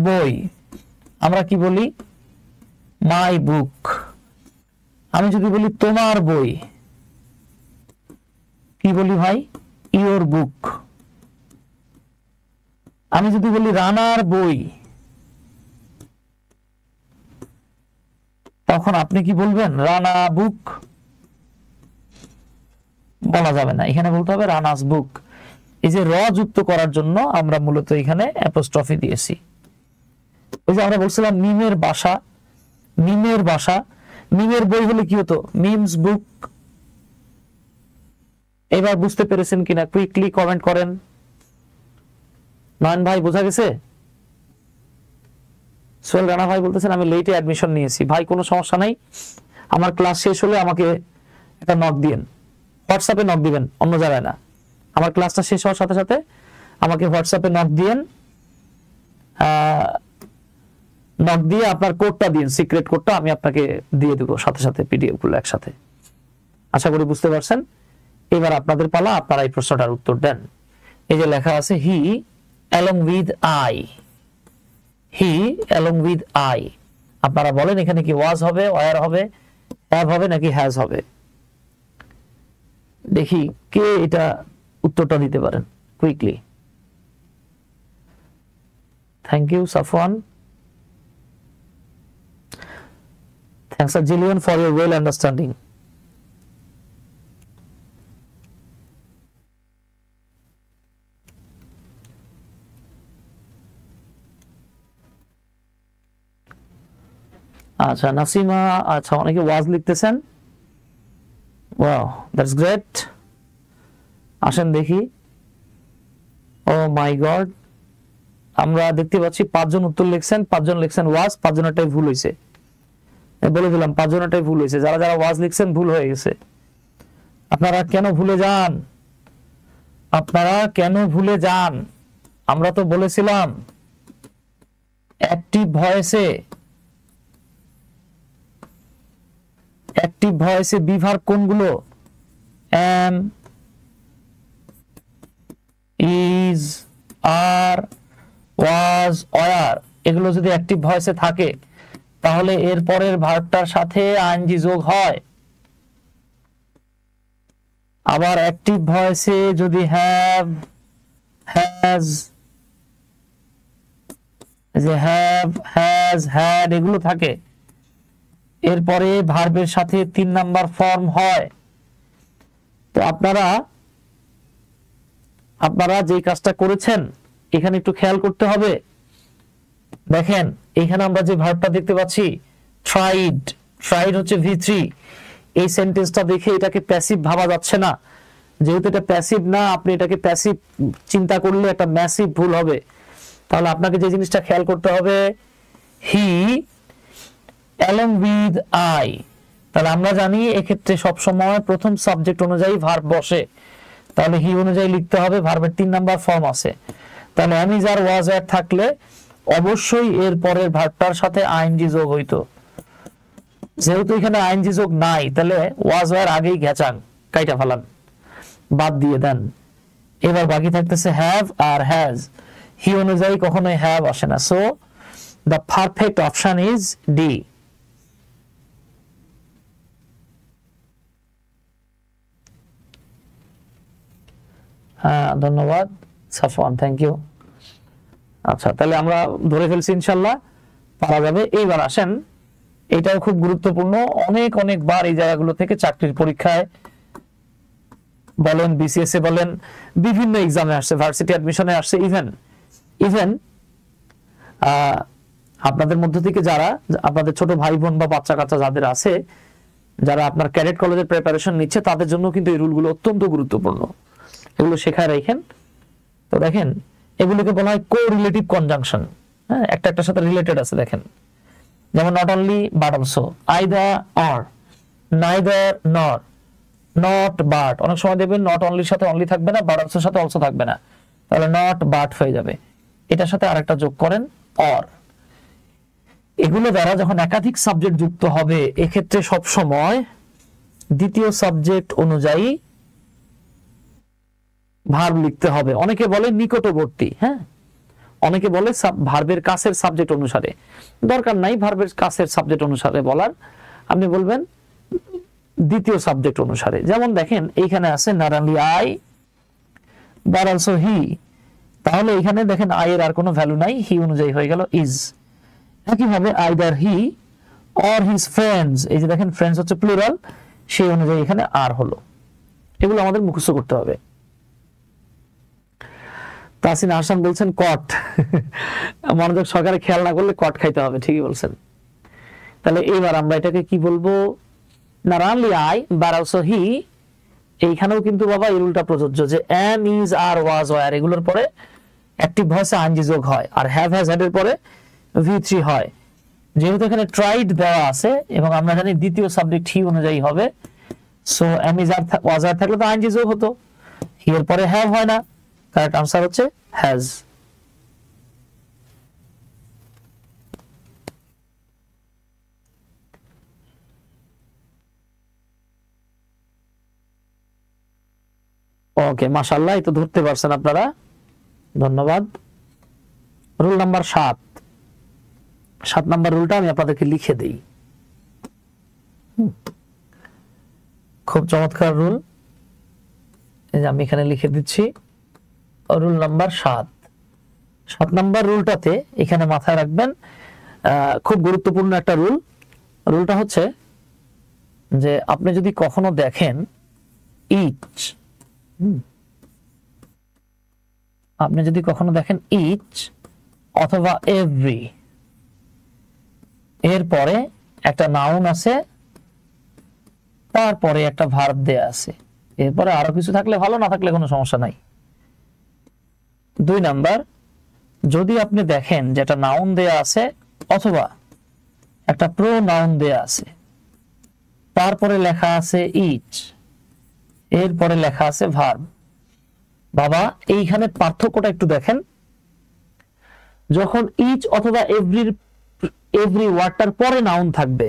বই, আমরা কি বলি? মাই বুক। আমি যদি বলি তোমার বই, কি বলি ভাই? ইওর বুক। আমি যদি বলি রানার বই, তখন আপনি কি বলবেন? রানা বুক। বলা যাবে না, এখানে বলতে হবে রানাস বুক। এই যে র যুক্ত করার জন্য আমরা মূলত এখানে অ্যাপোস্ট্রফি দিয়েছি। ওই যে আমরা বলছিলাম মিমের বাসা, মিমের বাসা, মিমের বই হলে কি হতো? মিমস বুক। এবার বুঝতে পেরেছেন কিনা কুইকলি কমেন্ট করেন। নয়ন ভাই বোঝা গেছে? সোহেল রানা ভাই বলতেছেন আমি লেটে অ্যাডমিশন নিয়েছি। ভাই কোনো সমস্যা নাই, আমার ক্লাস শেষ হলে আমাকে একটা নক দিয়েন, হোয়াটসঅ্যাপে নক দিবেন, অন্য জায়গায় না। আমার ক্লাসটা শেষ হওয়ার সাথে সাথে আমাকে হোয়াটসঅ্যাপে নক দিয়েন, নক দিয়ে আপনার কোডটা দিন, সিক্রেট কোডটা আমি আপনাকে দিয়ে দেবো সাথে সাথে, পিডিএফ গুলো একসাথে। আশা করি বুঝতে পারছেন। এবার আপনাদের পালা, আপনারা এই প্রশ্নটার উত্তর দেন। এই যে লেখা আছে he along with I, he along with I. আপনারা বলেন এখানে কি ওয়াজ হবে, ওয়ার হবে, হ্যাভ হবে নাকি হ্যাজ হবে? দেখি কে এটা উত্তরটা দিতে পারেন quickly. Thank you Safwan, thanks a zillion for your well understanding. আচ্ছা নাসিমা, আচ্ছা অনেকে ওয়াজ লিখতেছেন, ওয়াও দ্যাটস গ্রেট। আসেন দেখি। ও মাই গড, আমরা দেখতে পাচ্ছি 5 জন উত্তর লিখছেন, 5 জন লিখছেন ওয়াজ, 5 জনেরটাই ভুল হয়েছে। বলে দিলাম 5 জনেরটাই ভুল হয়েছে। যারা যারা ওয়াজ লিখছেন ভুল হয়ে গেছে। আপনারা কেন ভুলে যান? আপনারা কেন ভুলে যান? আমরা তো বলেছিলাম অ্যাক্টিভ ভয়েসে, অ্যাক্টিভ ভয়েসে বি ভার্ব কোনগুলো? am, is, are, was, were, এগুলো যদি অ্যাক্টিভ ভয়েসে থাকে তাহলে এর পরের ভার্বটার সাথে আইএনজি যোগ হয়। আবার অ্যাক্টিভ ভয়েসে যদি হ্যাভ, হ্যাজ, যে হ্যাভ, হ্যাজ, হ্যাড এগুলো থাকে, এরপরে ভার্বের সাথে 3 নাম্বার ফর্ম হয়। তো আপনারা যে কাজটা করেছেন এখানে একটু খেয়াল করতে হবে। দেখেন এখানে আমরা যে ভার্বটা দেখতে পাচ্ছি ট্রাইড, ট্রাইড হচ্ছে V3। এই সেন্টেন্সটা দেখে এটাকে প্যাসিভ ভাবা যাচ্ছে না, যেহেতু এটা প্যাসিভ না, আপনি এটাকে প্যাসিভ চিন্তা করলে একটা ম্যাসিভ ভুল হবে। তাহলে আপনাকে যে জিনিসটা খেয়াল করতে হবে, হি along with I, তাহলে আমরা জানি এক্ষেত্রে সব সময় প্রথম সাবজেক্ট অনুযায়ী ভার্ব বসে, তাহলে হি অনুযায়ী লিখতে হবে। ভার্বের 3 নাম্বার ফর্ম আছে, তাহলে am, is, are, was, were থাকলে অবশ্যই এর পরের ভার্বটার সাথে আইএনজি যোগ হইতো। যেহেতু এখানে আইএনজি যোগ নাই, তাহলে was, were আগেই ঘেচান, কাইটা ফেলান, বাদ দিয়ে দেন। এবার বাকি থাকতেছে হ্যাভ আর হ্যাজ। হি অনুযায়ী কখনোই হ্যাভ আসে না, so the perfect option is D. হ্যাঁ ধন্যবাদ সাফওয়ান, থ্যাংক ইউ। আচ্ছা তাহলে আমরা ধরে ফেলছি, ইনশাল্লাহ পারা যাবে। এইবার আসেন, এটাও খুব গুরুত্বপূর্ণ, অনেকবার এই জায়গাগুলো থেকে চাকরির পরীক্ষায় বলেন, বিসিএস এ বলেন, বিভিন্ন এক্সামে আসছে, ভার্সিটি অ্যাডমিশনে আসছে, ইভেন আপনাদের মধ্য থেকে যারা আপনাদের ছোট ভাই বোন বা বাচ্চা কাচ্চা যাদের আছে, যারা আপনার ক্যাডেট কলেজের প্রিপারেশন নিচ্ছে, তাদের জন্য কিন্তু এই রুলগুলো অত্যন্ত গুরুত্বপূর্ণ, এগুলো শেখায় রাখেন। তো দেখেন এগুলোকে বলা হয় কোরিলেটিভ কনজাংশন। হ্যাঁ, একটার সাথে রিলেটেড আছে। দেখেন যেমন not only but also, either or, neither নর, নট বাট। অনেক সময় দেখবেন নট অনলির সাথে অনলি থাকবে না, বাট অলসোর সাথে অলসো থাকবে না, তাহলে নট বাট হয়ে যাবে। এটার সাথে আরেকটা যোগ করেন অর। এগুলো দ্বারা যখন একাধিক সাবজেক্ট যুক্ত হবে এক্ষেত্রে সব সময় দ্বিতীয় সাবজেক্ট অনুযায়ী ভার্ব লিখতে হবে। অনেকে বলে নিকটবর্তী, হ্যাঁ, অনেকে বলে ভার্বের কাছের সাবজেক্ট অনুসারে। দরকার নাই ভার্বের কাছের সাবজেক্ট অনুসারে বলার, আপনি বলবেন দ্বিতীয় সাবজেক্ট অনুসারে। যেমন দেখেন এইখানে আছে not only I but also হি, তাহলে এখানে দেখেন আই এর আর কোনো ভ্যালু নাই, হি অনুযায়ী হয়ে গেল ইজ। একইভাবে either he or his friends, এই যে দেখেন ফ্রেন্ডস হচ্ছে প্লুরাল, সেই অনুযায়ী এখানে আর হলো। এগুলো আমাদের মুখস্থ করতে হবে। তাসিন আহসান বলছেন কট, মনোযোগ সহকারে খেয়াল না করলে কট খাইতে হবে, ঠিকই বলছেন। তাহলে এবার আমরা এটাকে কি বলবো, not only I but also he, এইখানেও কিন্তু বাবা এই রুলটা প্রযোজ্য যে am is are was were এগুলোর পরে অ্যাকটিভ ভয়েসে আইএনজি যোগ হয়, আর have has had এর পরে V3 হয়। যেহেতু এখানে ট্রাইড দেওয়া আছে এবং আমরা জানি দ্বিতীয় সাবজেক্ট হি অনুযায়ী হবে, so am is are was were থাকলে তো আইএনজি যোগ হতো, হি এর পরে have হয় না, কারেক্ট আনসার হচ্ছে has। ওকে, মাশাআল্লাহ, এই তো ধরতে পারছেন আপনারা, ধন্যবাদ। রুল নাম্বার 7, 7 নাম্বার রুলটা আমি আপনাদেরকে লিখে দেই। খুব চমৎকার রুল, এই যে আমি এখানে লিখে দিচ্ছি। রুল নাম্বার 7, 7 নাম্বার রুলটাতে এখানে মাথায় রাখবেন, খুব গুরুত্বপূর্ণ একটা রুল। রুলটা হচ্ছে যে আপনি যদি কখনো দেখেন ইচ, আপনি যদি কখনো দেখেন ইচ অথবা এভরি, এরপরে একটা নাউন আছে, তারপরে একটা ভার্ব দেয়া আছে, এরপরে আরো কিছু থাকলে ভালো, না থাকলে কোনো সমস্যা নাই। 2 নাম্বার, যদি আপনি দেখেন যেটা নাউন দেয়া আছে অথবা একটা প্রোনাউন দেয়া আছে, তারপরে লেখা আছে ইচ, এরপরে লেখা আছে ভার্ব, বাবা এইখানে পার্থক্যটা একটু দেখেন। যখন ইচ অথবা এভরি ওয়ার্ডটার পরে নাউন থাকবে,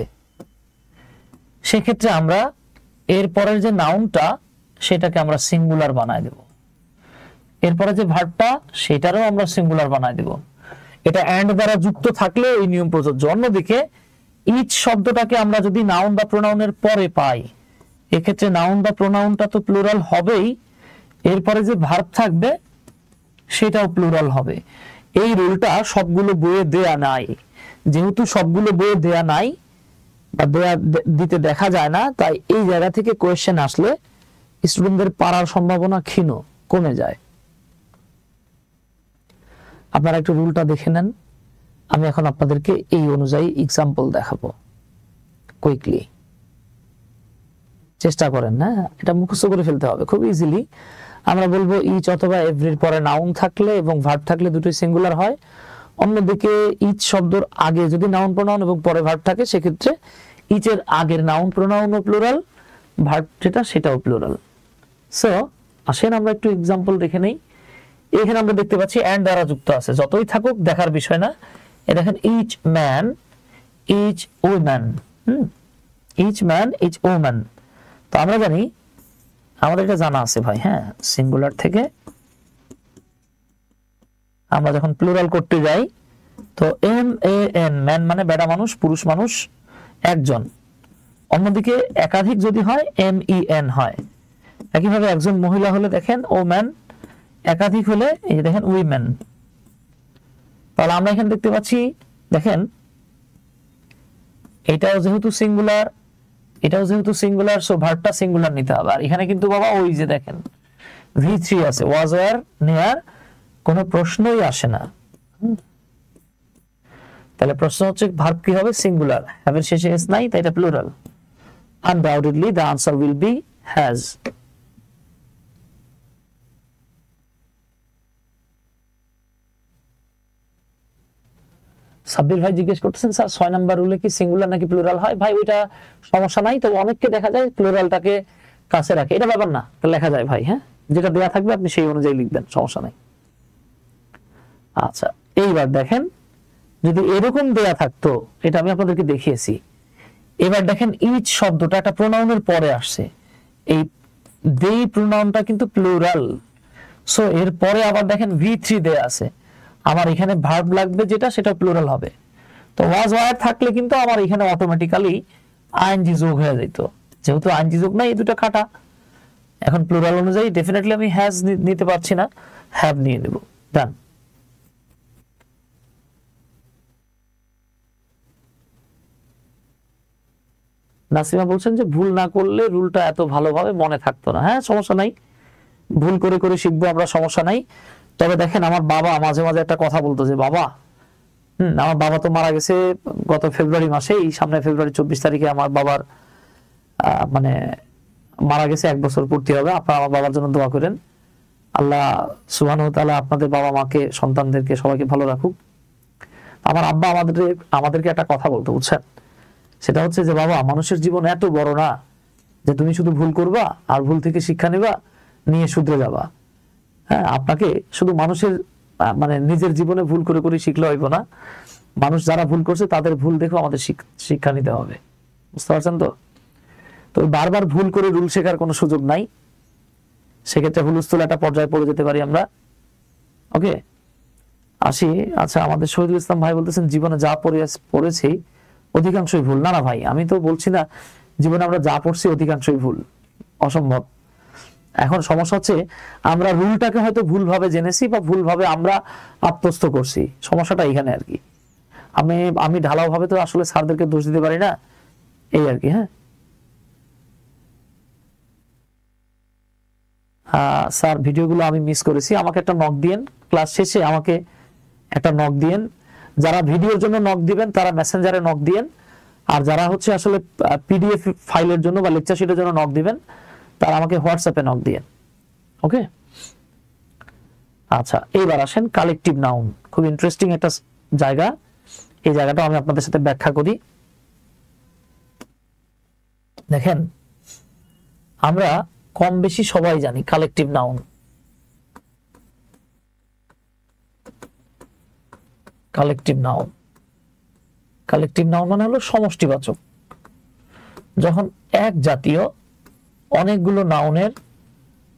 সেক্ষেত্রে আমরা এরপরের যে নাউনটা সেটাকে আমরা সিঙ্গুলার বানায় দেব, এরপরে যে ভার্বটা সেটারও আমরা সিঙ্গুলার বানায় দেব। এটা এন্ড দ্বারা যুক্ত থাকলে এই নিয়ম প্রযোজ্য। অন্যদিকে ইচ শব্দটাকে আমরা যদি নাউন বা প্রোনাউনের পরে পাই, এক্ষেত্রে নাউন বা প্রোনাউনটা তো প্লুরাল হবেই, এরপরে যে ভার্ব থাকবে সেটাও প্লুরাল হবে। এই রুলটা সবগুলো বইয়ে দেয়া নাই, যেহেতু সবগুলো বইয়ে দেয়া নাই বা দিতে দেখা যায় না, তাই এই জায়গা থেকে কোয়েশ্চেন আসলে স্টুডেন্টদের পারার সম্ভাবনা ক্ষীণ, কমে যায়। আপনারা একটু রুলটা দেখে নেন, আমি এখন আপনাদেরকে এই অনুযায়ী এক্সাম্পল দেখাবো কুইকলি। চেষ্টা করেন, না এটা মুখস্থ করে ফেলতে হবে খুব ইজিলি। আমরা বলবো ইচ অথবা এভরির পরে নাউন থাকলে এবং ভার্ব থাকলে দুটোই সিঙ্গুলার হয়। অন্যদিকে ইচ শব্দের আগে যদি নাউন প্রোনাউন এবং পরে ভার্ব থাকে, সেক্ষেত্রে ইচের আগের নাউন প্রোনাউনও প্লুরাল, ভার্ব যেটা সেটাও প্লুরাল। সো আসেন আমরা একটু এক্সাম্পল দেখে নেই। এখানে আমরা দেখতে পাচ্ছি এন্ড দ্বারা যুক্ত আছে, যতই থাকুক দেখার বিষয় না। এ দেখেন each man, each woman, each man, each woman. তো আমরা জানি, আমাদের এটা জানা আছে ভাই, হ্যাঁ, সিঙ্গুলার থেকে আমরা যখন প্লুরাল করতে যাই, তো এম এ এন, ম্যান মানে বেড়া মানুষ, পুরুষ মানুষ একজন। অন্যদিকে একাধিক যদি হয় এম ই এন হয়। একইভাবে একজন মহিলা হলে দেখেন ও ম্যান, একাধিক হলে এই যে দেখেন উইমেন। তাহলে আমরা এখানে দেখতে পাচ্ছি, দেখেন এটাও যেহেতু সিঙ্গুলার, এটাও যেহেতু সিঙ্গুলার, সো ভার্বটা সিঙ্গুলার নিতে হবে। আর এখানে কিন্তু বাবা ওই যে দেখেন V3 আছে, ওয়াজ ওয়্যার নেয়ার কোনো প্রশ্নই আসে না। তাহলে প্রশ্ন হচ্ছে ভার্ব কি হবে, সিঙ্গুলার, হ্যাভের শেষে এস নাই, তাই এটা plural. Undoubtedly the answer will be has. Sabbir ভাই জিজ্ঞেস করতেছেন স্যার 6 নাম্বার রুলে কি সিঙ্গুলার নাকি প্লুরাল হয়? ভাই ওইটা সমস্যা নাই, তবে অনেককে দেখা যায় প্লুরালটাকে কাছে রাখে, এটা ব্যাপার না, লেখা যায় ভাই। হ্যাঁ, যেটা দেয়া থাকবে আপনি সেই অনুযায়ী লিখবেন, সমস্যা নাই। আচ্ছা, এইবার দেখেন যদি এরকম দেয়া থাকতো, এটা আমি আপনাদেরকে দেখিয়েছি। এবার দেখেন ইচ শব্দটা একটা প্রোনাউনের পরে আসছে, এই দে প্রোনাউনটা কিন্তু প্লুরাল। সো এর পরে আবার দেখেন V3 দেয়া আছে, আমার এখানে ভার্ব লাগবে যেটা, সেটা প্লুরাল হবে। তো ওয়াজ ওয়ার থাকলে কিন্তু আমার এখানে অটোমেটিক্যালি আইএনজি যোগ হয়ে যেত, যেহেতু আইএনজি যোগ নাই, এই দুটো কাটা। এখন প্লুরাল অনুযায়ী ডেফিনেটলি আমি হ্যাজ নিতে পারছি না, হ্যাভ নিয়ে নেব। ডান। নাসিমা বলছেন যে ভুল না করলে রুলটা এত ভালোভাবে মনে থাকতো না। হ্যাঁ, সমস্যা নাই, ভুল করে করে শিখবো আমরা, সমস্যা নাই। তবে দেখেন আমার বাবা মাঝে মাঝে একটা কথা বলতো যে বাবা, আমার বাবা তো মারা গেছে গত ফেব্রুয়ারি মাসে, এই সামনে ফেব্রুয়ারি 24 তারিখে আমার বাবার মানে মারা গেছে, 1 বছর পূর্তি হবে। আপনারা আমার বাবার জন্য দোয়া করেন, আল্লাহ সুবহানাহু ওয়া তাআলা আপনাদের বাবা মাকে, সন্তানদেরকে সবাইকে ভালো রাখুক। আমার আব্বা আমাদেরকে একটা কথা বলতো, বুঝছেন, সেটা হচ্ছে যে বাবা, মানুষের জীবন এত বড় না যে তুমি শুধু ভুল করবা আর ভুল থেকে শিক্ষা নিবা, নিয়ে শুধরে যাবা। হ্যাঁ, আপনাকে শুধু মানুষের মানে নিজের জীবনে ভুল করে করে শিখলে হইব না, মানুষ যারা ভুল করছে তাদের ভুল দেখো আমাদের শিক্ষা নিতে হবে। বুঝতে পারছেন তো? তো বারবার ভুল করে রুল শেখার কোনো সুযোগ নাই, সেক্ষেত্রে হুলস্থুল একটা পর্যায়ে পড়ে যেতে পারি আমরা। ওকে, আসি। আচ্ছা, আমাদের শহীদুল ইসলাম ভাই বলতেছেন জীবনে যা পড়েছি অধিকাংশই ভুল। না না ভাই, আমি তো বলছি না জীবনে আমরা যা পড়ছি অধিকাংশই ভুল, অসম্ভব। এখন সমস্যা হচ্ছে আমরা রুলটাকে হয়তো ভুলভাবে জেনেছি বা ভুলভাবে আমরা আত্মস্থ করছি, সমস্যাটা এখানে আর কি। আমি ঢালাও ভাবে তো আসলে স্যারদেরকে দোষ দিতে পারি না, এই আর কি। হ্যাঁ স্যার, ভিডিওগুলো আমি মিস করেছি, আমাকে একটা নক দিয়েন, ক্লাস শেষে আমাকে একটা নক দিয়েন। যারা ভিডিওর জন্য নক দিবেন তারা মেসেঞ্জারে নক দিয়েন, আর যারা হচ্ছে আসলে পিডিএফ ফাইলের জন্য বা লেকচার শিটের জন্য নক দিবেন তারা আমাকে হোয়াটসঅ্যাপে নক দিয়েন। ওকে, আচ্ছা এইবার আসেন কালেকটিভ নাউন, খুব ইন্টারেস্টিং একটা জায়গা, এই জায়গাটা আমি আপনাদের সাথে ব্যাখ্যা করি। দেখেন, আমরা কম বেশি সবাই জানি কালেকটিভ নাউন। কালেকটিভ নাউন মানে হলো সমষ্টিবাচক। যখন এক জাতীয় অনেকগুলো নাউনের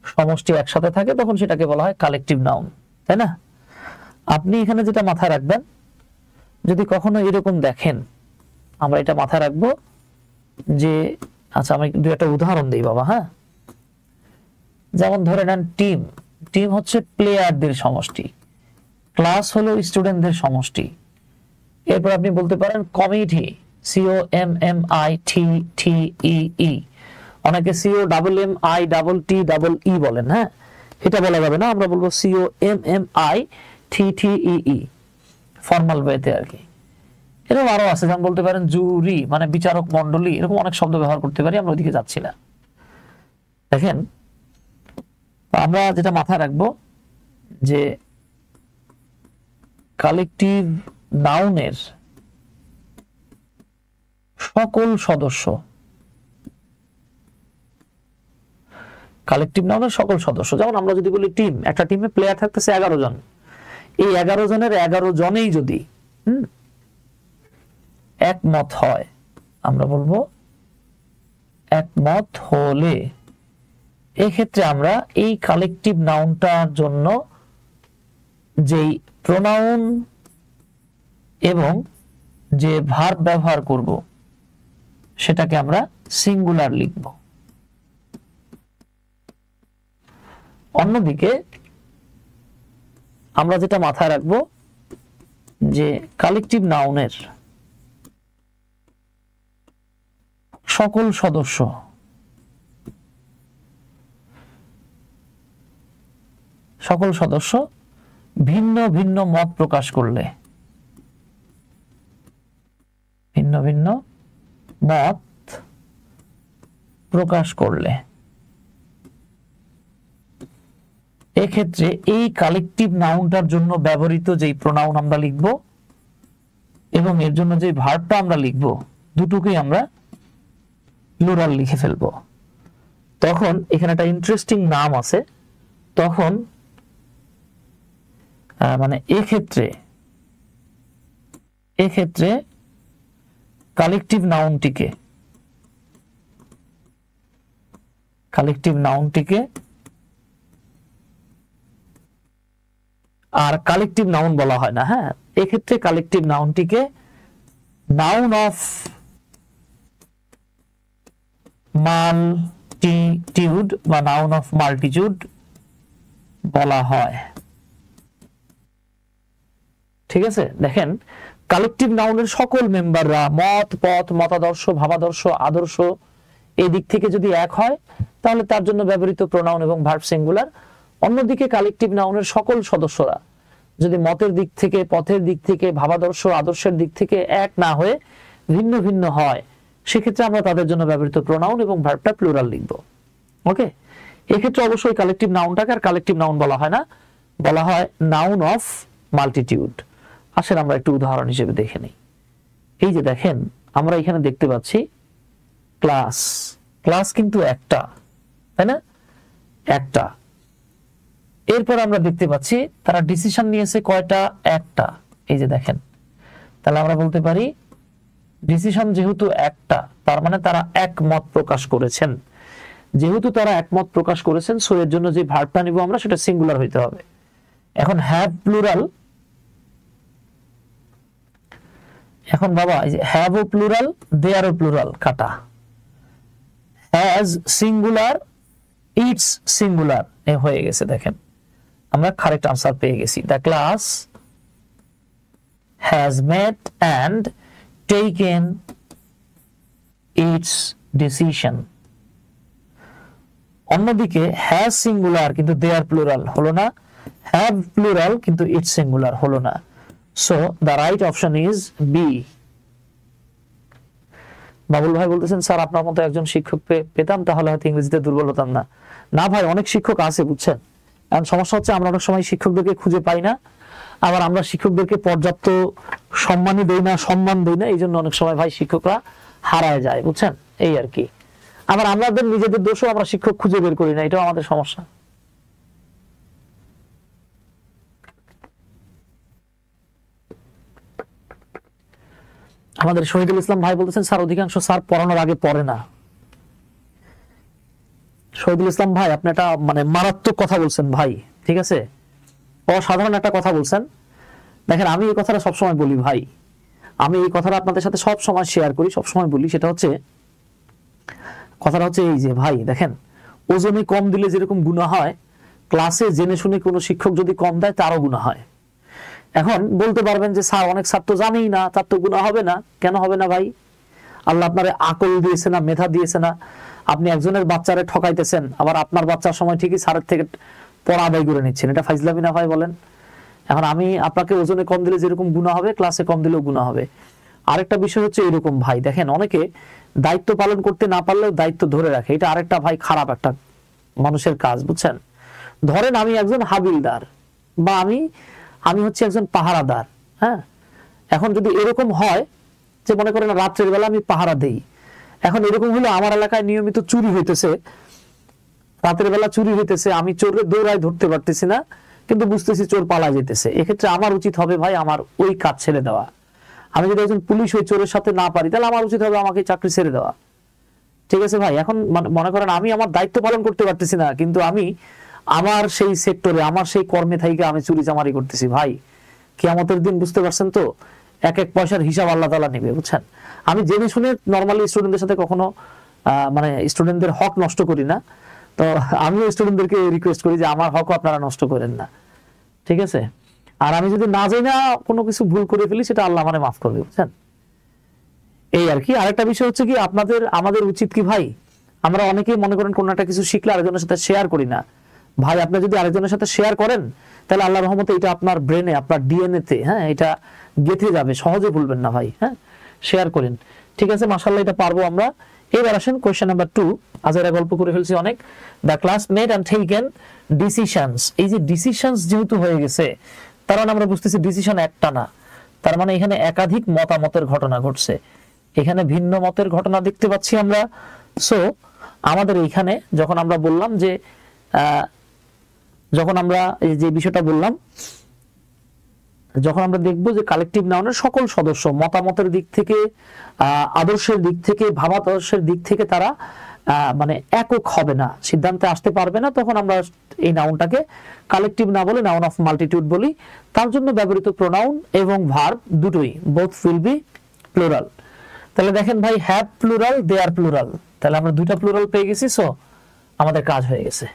সমষ্টি একসাথে থাকে তখন সেটাকে বলা হয় কালেকটিভ নাউন, তাই না? আপনি এখানে যেটা মাথায় রাখবেন, যদি কখনো এরকম দেখেন, আমরা এটা মাথায় রাখবো যে, আচ্ছা আমি দু একটা উদাহরণ দিই বাবা। হ্যাঁ, যেমন ধরে নেন টিম হচ্ছে প্লেয়ারদের সমষ্টি, ক্লাস হলো স্টুডেন্টদের সমষ্টি। এরপর আপনি বলতে পারেন কমিটি, COMMITTEE, অনেকে COMMITTEE বলেন। হ্যাঁ, এটা বলা যাবে না, আমরা বলবো COMMITTEE, ফর্মাল ওয়েতে আর কি। এরকম আরো আছে, যেমন বলতে পারেন জুরি, মানে বিচারক মন্ডলী, এরকম অনেক শব্দ ব্যবহার করতে পারি, আমরা ওইদিকে যাচ্ছি না। দেখেন, আমরা যেটা মাথায় রাখবো যে কালেকটিভ নাউনের সকল সদস্য, যেমন আমরা যদি বলি টিম, একটা টিমে প্লেয়ার থাকতেছে 11 জন, এই 11 জনের 11 জনেই যদি একমত হয়, আমরা বলবো একমত হলে, এক্ষেত্রে আমরা এই কালেকটিভ নাউনটার জন্য যেই প্রোনাউন এবং যে ভার্ব ব্যবহার করব সেটাকে আমরা সিঙ্গুলার লিখব। অন্যদিকে আমরা যেটা মাথায় রাখবো যে কালেকটিভ নাউনের সকল সদস্য ভিন্ন ভিন্ন মত প্রকাশ করলে, এক্ষেত্রে এই কালেকটিভ নাউনটার জন্য ব্যবহৃত যেই প্রোনাউন আমরা লিখব এবং এর জন্য যে ভার্বটা আমরা লিখব দুটোকেই আমরা প্লুরাল লিখে ফেলবো। তখন এখানে একটা ইন্টারেস্টিং নাম আছে, তখন মানে এক্ষেত্রে কালেকটিভ নাউনটিকে আর কালেকটিভ নাউন বলা হয় না। হ্যাঁ, এক্ষেত্রে কালেকটিভ নাউনটিকে নাউন অফ মাল্টিটিউড বা নাউন অফ মাল্টিটিউড বলা হয়। ঠিক আছে, দেখেন কালেকটিভ নাউনের সকল মেম্বাররা মত, পথ, মতাদর্শ, ভাবাদর্শ, আদর্শ এই দিক থেকে যদি এক হয় তাহলে তার জন্য ব্যবহৃত প্রোনাউন এবং ভার্ব সিঙ্গুলার। অন্যদিকে কালেকটিভ নাউনের সকল সদস্যরা যদি মতের দিক থেকে, পথের দিক থেকে, ভাবাদর্শ, আদর্শের দিক থেকে এক না হয়ে ভিন্ন ভিন্ন হয়, সেক্ষেত্রে আমরা তাদের জন্য ব্যবহৃত প্রোনাউন এবং ভার্বটা প্লুরাল লিখব। ওকে, এক্ষেত্রে অবশ্যই কালেকটিভ নাউনটাকে আর কালেকটিভ নাউন বলা হয় না, বলা হয় নাউন অফ মাল্টিটিউড। আসেন আমরা একটু উদাহরণ হিসেবে দেখে নিই। এই যে দেখেন আমরা এখানে দেখতে পাচ্ছি ক্লাস কিন্তু একটা, তাই না? একটা। এরপর আমরা দেখতে পাচ্ছি তারা ডিসিশন নিয়েছে কয়টা? একটা। এই যে দেখেন, তাহলে আমরা বলতে পারি ডিসিশন যেহেতু একটা, তার মানে তারা একমত প্রকাশ করেছেন। যেহেতু তারা একমত প্রকাশ করেছেন, সো এর জন্য যে ভার্বটা নিব আমরা সেটা সিঙ্গুলার হইতে হবে। এখন হ্যাভ প্লুরাল, এখন বাবা এই যে হ্যাভ ও প্লুরাল, দেয়ার ও প্লুরাল কাটা। হ্যাজ সিঙ্গুলার, ইটস সিঙ্গুলার হয়ে গেছে। দেখেন আমরা কারেক্ট আনসার পেয়ে গেছি। The class has met and taken its decision. অন্যদিকে হ্যাজ সিঙ্গুলার কিন্তু দেয়ার প্লুরাল হলো না, হ্যাভ প্লুরাল কিন্তু ইটস সিঙ্গুলার হলো না। So the right option is B. Babul ভাই বলতেছেন স্যার আপনার মতো একজন শিক্ষক পেতাম তাহলে হয়তো ইংরেজিতে দুর্বল হতাম না। না ভাই, অনেক শিক্ষক আছে বুঝছেন। এখন সমস্যা হচ্ছে আমরা অনেক সময় শিক্ষকদেরকে খুঁজে পাই না, আবার আমরা শিক্ষকদেরকে পর্যাপ্ত সম্মান দেই না, এই জন্য অনেক সময় ভাই শিক্ষকরা হারায় যায় বুঝছেন, এই আর কি। আবার আমাদের নিজেদের দোষও আমরা শিক্ষক খুঁজে বের করি না, এটাও আমাদের সমস্যা। আমাদের শহীদুল ইসলাম ভাই বলতেছেন স্যার অধিকাংশ স্যার পড়ানোর আগে পড়ে না। শহীদুল ইসলাম ভাই আপনি একটা মানে মারাত্মক কথা বলছেন ভাই, ঠিক আছে, অসাধারণ একটা কথা বলছেন। দেখেন আমি এই কথাটা সবসময় বলি ভাই, আমি এই কথাটা আপনাদের সাথে সব সময় শেয়ার করি, সবসময় বলি, সেটা হচ্ছে কথাটা হচ্ছে এই যে ভাই দেখেন, ওজনে কম দিলে যেরকম গুনাহ হয়, ক্লাসে জেনে শুনে কোনো শিক্ষক যদি কম দেয় তারও গুনাহ হয়। এখন বলতে পারবেন যে স্যার অনেক ছাত্র জানেই না, তার তো গুনাহ হবে না। কেন হবে না ভাই? আল্লাহ আপনারে আকল দিয়েছে না, মেধা দিয়েছে না? আপনি একজনের বাচ্চারে ঠকাইতেছেন, আবার আপনার বাচ্চার সময় ঠিকই স্যারের থেকে পড়া আদায় করে নিচ্ছেন, এটা ফাইজলামি না ভাই বলেন? এখন আমি আপনাকে ওজনে কম দিলে যেরকম গুনাহ হবে, ক্লাসে কম দিলেও গুনাহ হবে। আরেকটা বিষয় হচ্ছে এরকম ভাই, দেখেন অনেকে দায়িত্ব পালন করতে না পারলেও দায়িত্ব ধরে রাখে, এটা আরেকটা ভাই খারাপ একটা মানুষের কাজ বুঝছেন। ধরেন আমি একজন হাবিলদার বা আমি হচ্ছে একজন পাহারাদার, হ্যাঁ। এখন যদি এরকম হয় যে মনে করেন রাত্রের বেলা আমি পাহারা দেই, এখন এরকম হলো আমার এলাকায় নিয়মিত চুরি হইতেছে, রাতের বেলা চুরি হইতেছে, আমি চোরে দৌড়ায় ধরতে পারতেছি না, কিন্তু বুঝতেছি চোর পালা যেতেছে, এক্ষেত্রে আমার উচিত হবে ভাই আমার ওই কাজ ছেড়ে দেওয়া। আমি যদি একজন পুলিশ হই চোরের সাথে না পারি, তাহলে আমার উচিত হবে আমাকে চাকরি ছেড়ে দেওয়া, ঠিক আছে ভাই। এখন মনে করেন আমি আমার দায়িত্ব পালন করতে পারতেছি না, কিন্তু আমি আমার সেই সেক্টরে আমার সেই কর্মে থেকে আমি চুরি চামারি করতেছি, ভাই কিয়ামতের দিন বুঝতে পারছেন তো, এক এক পয়সার হিসাব আল্লাহ তাআলা নেবে বুঝছেন। আমি জেনে শুনে নরমালি স্টুডেন্টদের সাথে কখনো মানে স্টুডেন্টদের হক নষ্ট করি না, তো আমিও স্টুডেন্টদেরকে রিকোয়েস্ট করি যে আমার হক আপনারা নষ্ট করেন না, ঠিক আছে। আর আমি যদি না যাই না কোনো কিছু ভুল করে ফেলি, সেটা আল্লাহ মানে মাফ করবে বুঝছেন, এই আর কি। আরেকটা বিষয় হচ্ছে কি আমাদের উচিত কি ভাই, আমরা অনেকেই মনে করেন কোন একটা কিছু শিখলে আরেকজনের সাথে শেয়ার করি না। ভাই আপনি যদি আরেকজনের সাথে শেয়ার করেন, তাহলে আল্লাহর রহমতে এটা আপনার ব্রেনে, আপনার ডিএনএ তে, হ্যাঁ, এটা গেঁথে যাবে, সহজে ভুলবেন না ভাই, হ্যাঁ, শেয়ার করেন, ঠিক আছে। মাশাআল্লাহ এটা পারবো আমরা। এবার আসেন কোশ্চেন নাম্বার 2। আজেরা গল্প করে ফেলছি অনেক। The class made and taken decisions. এই যে ডিসিশনস যেহেতু হয়ে গেছে, তার মানে আমরা বুঝতেছি ডিসিশন একটা না, তার মানে এখানে একাধিক মতামতের ঘটনা ঘটছে, এখানে ভিন্ন মতের ঘটনা দেখতে পাচ্ছি আমরা। সো আমাদের এইখানে যখন আমরা বললাম যে যখন আমরা এই যে বিষয়টা বললাম, যখন আমরা দেখব যে কালেকটিভ নাউনের সকল সদস্য মতামতের দিক থেকে, আদর্শের দিক থেকে, ভাবাদর্শের দিক থেকে তারা মানে একক হবে না, সিদ্ধান্তে আসতে পারবে না, তখন আমরা এই নাউনটাকে কালেকটিভ না বলে নাউন অফ মাল্টিটিউড বলি। তার জন্য ব্যবহৃত প্রোনাউন এবং ভার্ব দুটোই বোথ উইল বি প্লুরাল। তাহলে দেখেন ভাই, have plural, they are plural, তাহলে আমরা দুইটা প্লুরাল পেয়ে গেছি। সো আমাদের কাজ হয়ে গেছে।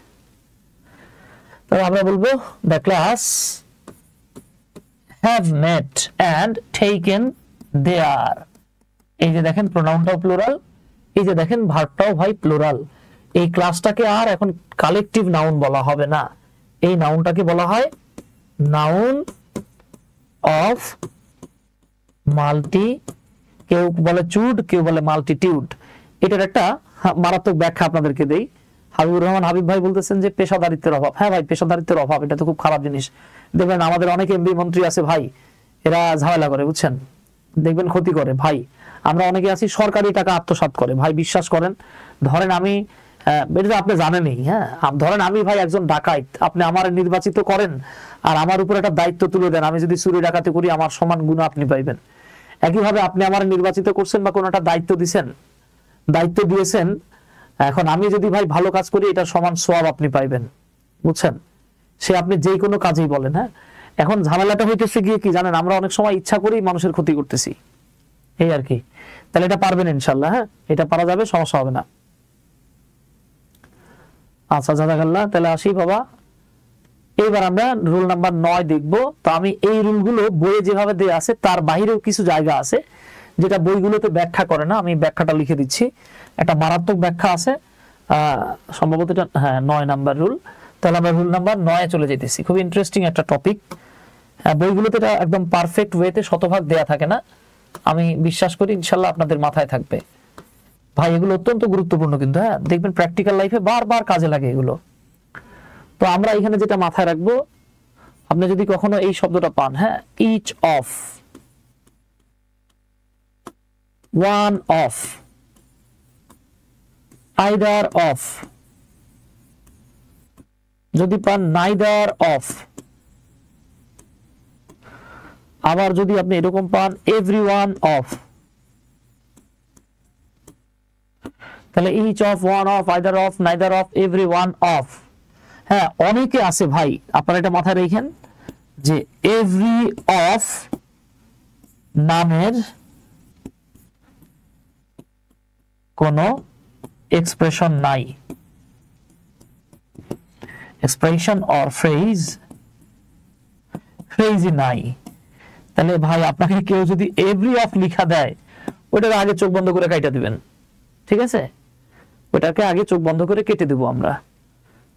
তাহলে আমরা বলবো the class have met and taken their, এই যে দেখেন প্রোনাউনটাও প্লুরাল, এই যে দেখেন ভার্বটাও ভাই প্লুরাল। এই ক্লাসটাকে আর এখন কালেকটিভ নাউন বলা হবে না, এই নাউনটাকে বলা হয় নাউন অফ মাল্টি, কেউ বলে চুড, কেউ বলে মাল্টিটিউড। এটার একটা মারাত্মক ব্যাখ্যা আপনাদেরকে দেই। হাবিবুর রহমান হাবিব ভাই বলতেছেন যে পেশাদারিত্বের অভাব। হ্যাঁ ভাই, পেশাদারিত্বের অভাব এটা তো খুব খারাপ জিনিস। দেখবেন আমাদের অনেক এমপি মন্ত্রী আছে ভাই, এরা ঝামেলা করে, বুঝছেন, দেখবেন ক্ষতি করে ভাই। আমরা অনেকে আছি সরকারি টাকা আত্মসাৎ করে ভাই, বিশ্বাস করেন। ধরেন আমি, এটা তো আপনি জানেনই, হ্যাঁ, ধরেন আমি ভাই একজন ডাকাইত, আপনি আমার নির্বাচিত করেন আর আমার উপর একটা দায়িত্ব তুলে দেন, আমি যদি চুরি ডাকাতি করি আমার সমান গুণ আপনি পাইবেন। একইভাবে আপনি আমার নির্বাচিত করছেন বা কোনো একটা দায়িত্ব দিয়েছেন, এখন আমি যদি ভাই ভালো কাজ করি এটা সমান সওয়াব আপনি পাইবেন, বুঝছেন, সে আপনি যে কোনো কাজেই বলেন। হ্যাঁ, এখন ঝামেলাটা হইতেছে গিয়ে কি জানেন, আমরা অনেক সময় ইচ্ছা করেই মানুষের ক্ষতি করতেছি, এই আর কি। তাহলে এটা পারবেন ইনশাল্লাহ, হ্যাঁ, এটা পারা যাবে, সমস্যা হবে না। আচ্ছা, জাযাকাল্লাহ। তাহলে আসি বাবা, এইবার আমরা রুল নাম্বার 9 দেখব। তো আমি এই রুলগুলো বইয়ে যেভাবে দেয়া আছে তার বাইরেও কিছু জায়গা আছে যেটা বইগুলোতে ব্যাখ্যা করে না, আমি ব্যাখ্যাটা লিখে দিচ্ছি। একটা মারাত্মক ব্যাখ্যা আছে, সম্ভবত এটা, হ্যাঁ, 9 নাম্বার রুল। তাহলে আমরা রুল নাম্বার 9 চলে যেতেছি। খুব ইন্টারেস্টিং একটা টপিক। বইগুলোতে এটা একদম পারফেক্ট ওয়েতে শতভাগ দেয়া থাকে না, আমি বিশ্বাস করি ইনশাল্লাহ আপনাদের মাথায় থাকবে ভাই। এগুলো অত্যন্ত গুরুত্বপূর্ণ কিন্তু, হ্যাঁ, দেখবেন প্র্যাকটিক্যাল লাইফে বারবার কাজে লাগে এগুলো। তো আমরা এখানে যেটা মাথায় রাখবো, আপনি যদি কখনো এই শব্দটা পান, হ্যাঁ, each of, one of, either of, যদি পান নাইদার অফ, আবার যদি আপনি এরকম পান এভরিওয়ান অফ, তাহলে each of, one of, either of, neither of, everyone of. হ্যাঁ, অনেকে আছে ভাই, আপনারা এটা মাথায় রাখেন যে এভরি অফ নামের কোনো এক্সপ্রেশন নাই, এক্সপ্রেশন অর ফ্রেজই নাই। তাহলে ভাই আপনাকে কেউ যদি এভরি অফ লিখা দেয়, ওটাকে আগে চোখ বন্ধ করে কাটা দিবেন, ঠিক আছে, ওটাকে আগে চোখ বন্ধ করে কেটে দেবো আমরা।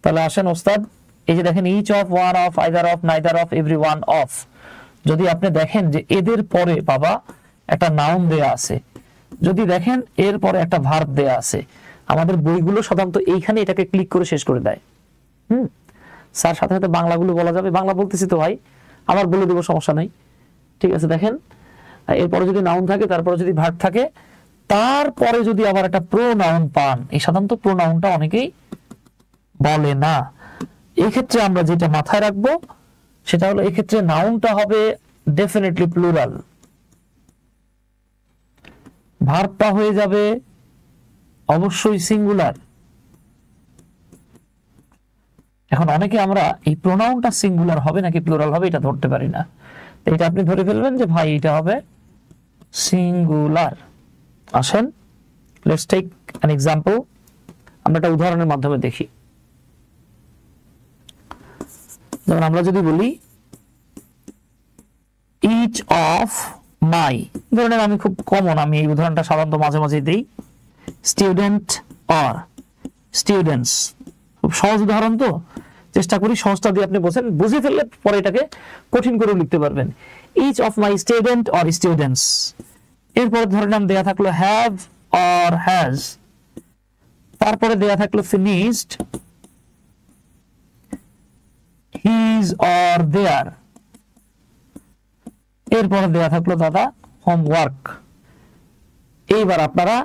তাহলে আসেন ওস্তাদ, এই যে দেখেন each of, one of, either of, neither of, everyone of, যদি আপনি দেখেন যে এদের পরে বাবা একটা নাউন দেয়া আছে, যদি দেখেন এর পরে একটা ভার্ব দেয়া আছে, আমাদের বইগুলো সাধারণত এইখানে এটাকে ক্লিক করে শেষ করে দেয়। স্যার সাথে সাথে বাংলাগুলো বলা যাবে, বাংলা বলতেছি তো ভাই, আবার বলে দেবো, সমস্যা নাই, ঠিক আছে। দেখেন এরপরে যদি নাউন থাকে, তারপরে যদি ভার্ব থাকে, তারপরে যদি আবার একটা প্রোনাউন পান, এই সাধারণত প্রোনাউনটা অনেকেই বলে না। এক্ষেত্রে আমরা যেটা মাথায় রাখবো সেটা হলো, এক্ষেত্রে নাউনটা হবে ডেফিনেটলি প্লুরাল, ভার্বটা হয়ে যাবে অবশ্যই সিঙ্গুলার। এখন অনেকে আমরা এই প্রোনাউনটা সিঙ্গুলার হবে নাকি প্লুরাল হবে এটা ধরতে পারি না, এটা আপনি ধরে ফেলবেন যে ভাই এটা হবে সিঙ্গুলার। আসেন, লেটস টেক অ্যান এক্সাম্পল, আমরা একটা উদাহরণের মাধ্যমে দেখি। যেমন আমরা যদি বলি ইচ অফ মাই, ধরেন আমি খুব কমন, আমি এই উদাহরণটা সাধারণত মাঝে মাঝে দিই, স্টুডেন্ট অর স্টুডেন্টস, খুব সহজ উদাহরণ, তো চেষ্টা করি সহজটা দিয়ে আপনি বোঝেন, বুঝে ফেললে পরে এটাকে কঠিন করে লিখতে পারবেন। Each of my student or students, এরপর ধরে নাম দেয়া থাকলো হ্যাভ অর হ্যাজ, তারপরে দেয়া থাকলো ফিনিশড, হিজ অর দেয়ার, এরপরে দেয়া থাকলো দাদা হোমওয়ার্ক। এইবার আপনারা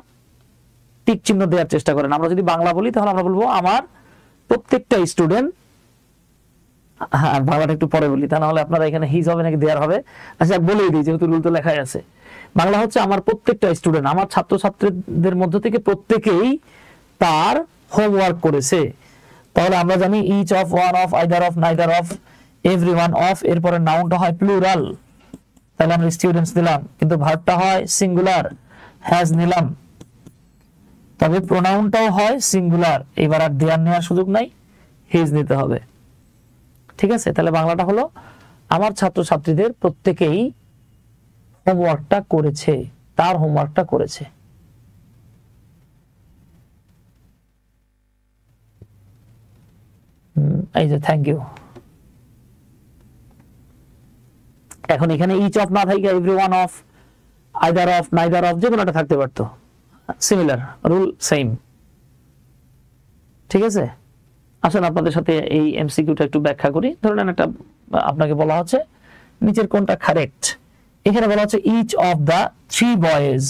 টিক চিহ্ন দেওয়ার চেষ্টা করেন। আমরা যদি বাংলা বলি তাহলে আমরা বলবো আমার প্রত্যেকটা স্টুডেন্ট, হ্যাঁ বাংলাটা একটু পরে বলি, তা না হলে আপনারা এখানে হিজ হবে নাকি দেয়ার হবে। আচ্ছা বলেই দিই, যেহেতু রুল তো লেখাই আছে। বাংলা হচ্ছে আমার প্রত্যেকটা স্টুডেন্ট, আমার ছাত্রছাত্রীদের মধ্য থেকে প্রত্যেকেই তার হোমওয়ার্ক করেছে। তাহলে আমরা জানি each of, one of, either of, neither of, everyone of, এরপরে নাউনটা হয় প্লুরাল, তাহলে আমরা স্টুডেন্টস দিলাম, কিন্তু ভার্বটা হয় সিঙ্গুলার, হ্যাজ নিলাম, তবে প্রোনাউনটাও হয় সিঙ্গুলার। এবার আর দেয়ার নেওয়ার সুযোগ নাই, হিজ নিতে হবে। ঠিক আছে, তাহলে বাংলাটা হলো আমার ছাত্রছাত্রীদের প্রত্যেকেই হোমওয়ার্কটা করেছে, তার হোমওয়ার্কটা করেছে। এই যে থ্যাংক ইউ। এখন এখানে ইচ অফ না থাকে everyone of, either of, neither of, যে কোনোটা থাকতে পারতো, সিমিলার রুল সেম। ঠিক আছে, আসুন আপনাদের সাথে এই এমসিকিউটা একটু ব্যাখ্যা করি। ধরুন একটা আপনাকে বলা হচ্ছে নিচের কোনটা কারেক্ট। এখানে বলা হচ্ছে each of the three boys,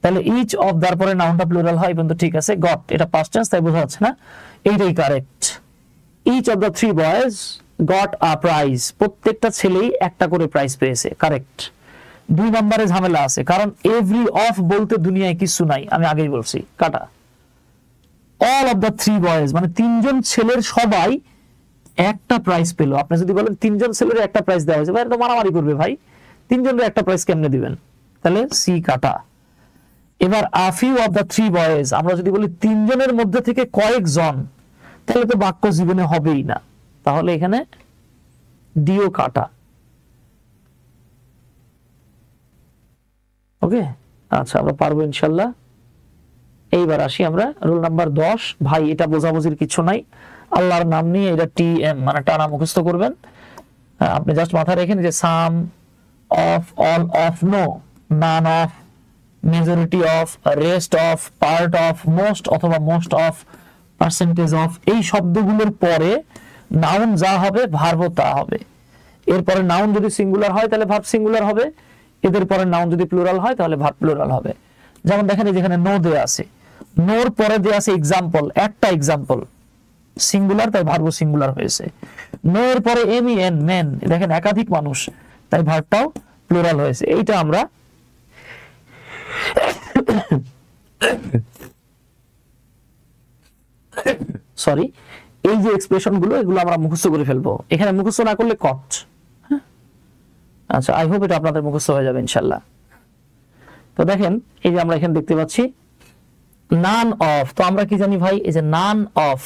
তাহলে ইচ অফ দার পরে নাউনটা প্লুরাল হয়, কিন্তু ঠিক আছে, গট এটা পাস্ট টেন্স তাই বোঝা যাচ্ছে না, এইটাই correct. Each of the three boys got a prize, প্রত্যেকটা ছেলেই একটা করে প্রাইজ পেয়েছে, কারেক্ট। 2 নম্বরে ঝামেলা আছে, কারণ এভরি অফ বলতে দুনিয়ায় কিছু নাই, আমি আগেই বলছি, কাটা। All of the three boys মানে 3জন ছেলের সবাই একটা প্রাইজ পেলো। আপনি যদি বলেন 3জন ছেলের একটা প্রাইজ দেওয়া হয়েছে, ভাই তো মারামারি করবে ভাই, 3জনের একটা প্রাইজ কেমনে দিবেন, তাহলে সি কাটা। এবার a few of the three boys, আমরা যদি বলি 3জনের মধ্যে থেকে কয়েকজন, তাহলে তো বাক্য জীবনে হবেই না, তাহলে এখানে ডিও কাটা। ওকে, আচ্ছা আমরা পারবো ইনশাল্লাহ। এইবার আসি আমরা রুল নাম্বার 10। ভাই এটা বোঝাবুঝির কিছু নাই, আল্লাহর নাম নিয়ে এটা টিএম মানে টানা মুখস্থ করবেন। আপনি জাস্ট মাথায় রেখেন যে some of, all of, no, none of, majority of, rest of, part of, most অথবা মোস্ট অফ, পার্সেন্টেজ অফ, এই শব্দগুলোর পরে নাউন যা হবে ভার্ব তা হবে। এরপরে নাউন যদি সিঙ্গুলার হয় তাহলে ভার্ব সিঙ্গুলার হবে, এদের পরে নাউন যদি প্লুরাল হয় তাহলে ভার্ব প্লুরাল হবে। যেমন দেখেন যেখানে নো দেয়া আছে, নোর পরে দেয়া আছে এক্সাম্পল, একটা এক্সাম্পল সিঙ্গুলার তাই ভার্ব সিঙ্গুলার হয়েছে। নো এর পরে এম ই এন, মেন, দেখেন একাধিক মানুষ তাই ভার্বটাও প্লুরাল হয়েছে। এইটা আমরা সরি, এই যে এক্সপ্রেশন গুলো এগুলো আমরা মুখস্থ করে ফেলবো, এখানে মুখস্থ না করলে কট। আচ্ছা আই হোপ এটা আপনাদের মুখস্থ হয়ে যাবে ইনশাল্লাহ। তো দেখেন এই যে আমরা এখানে দেখতে পাচ্ছি নান অফ, তো আমরা কি জানি ভাই, এই যে নান অফ,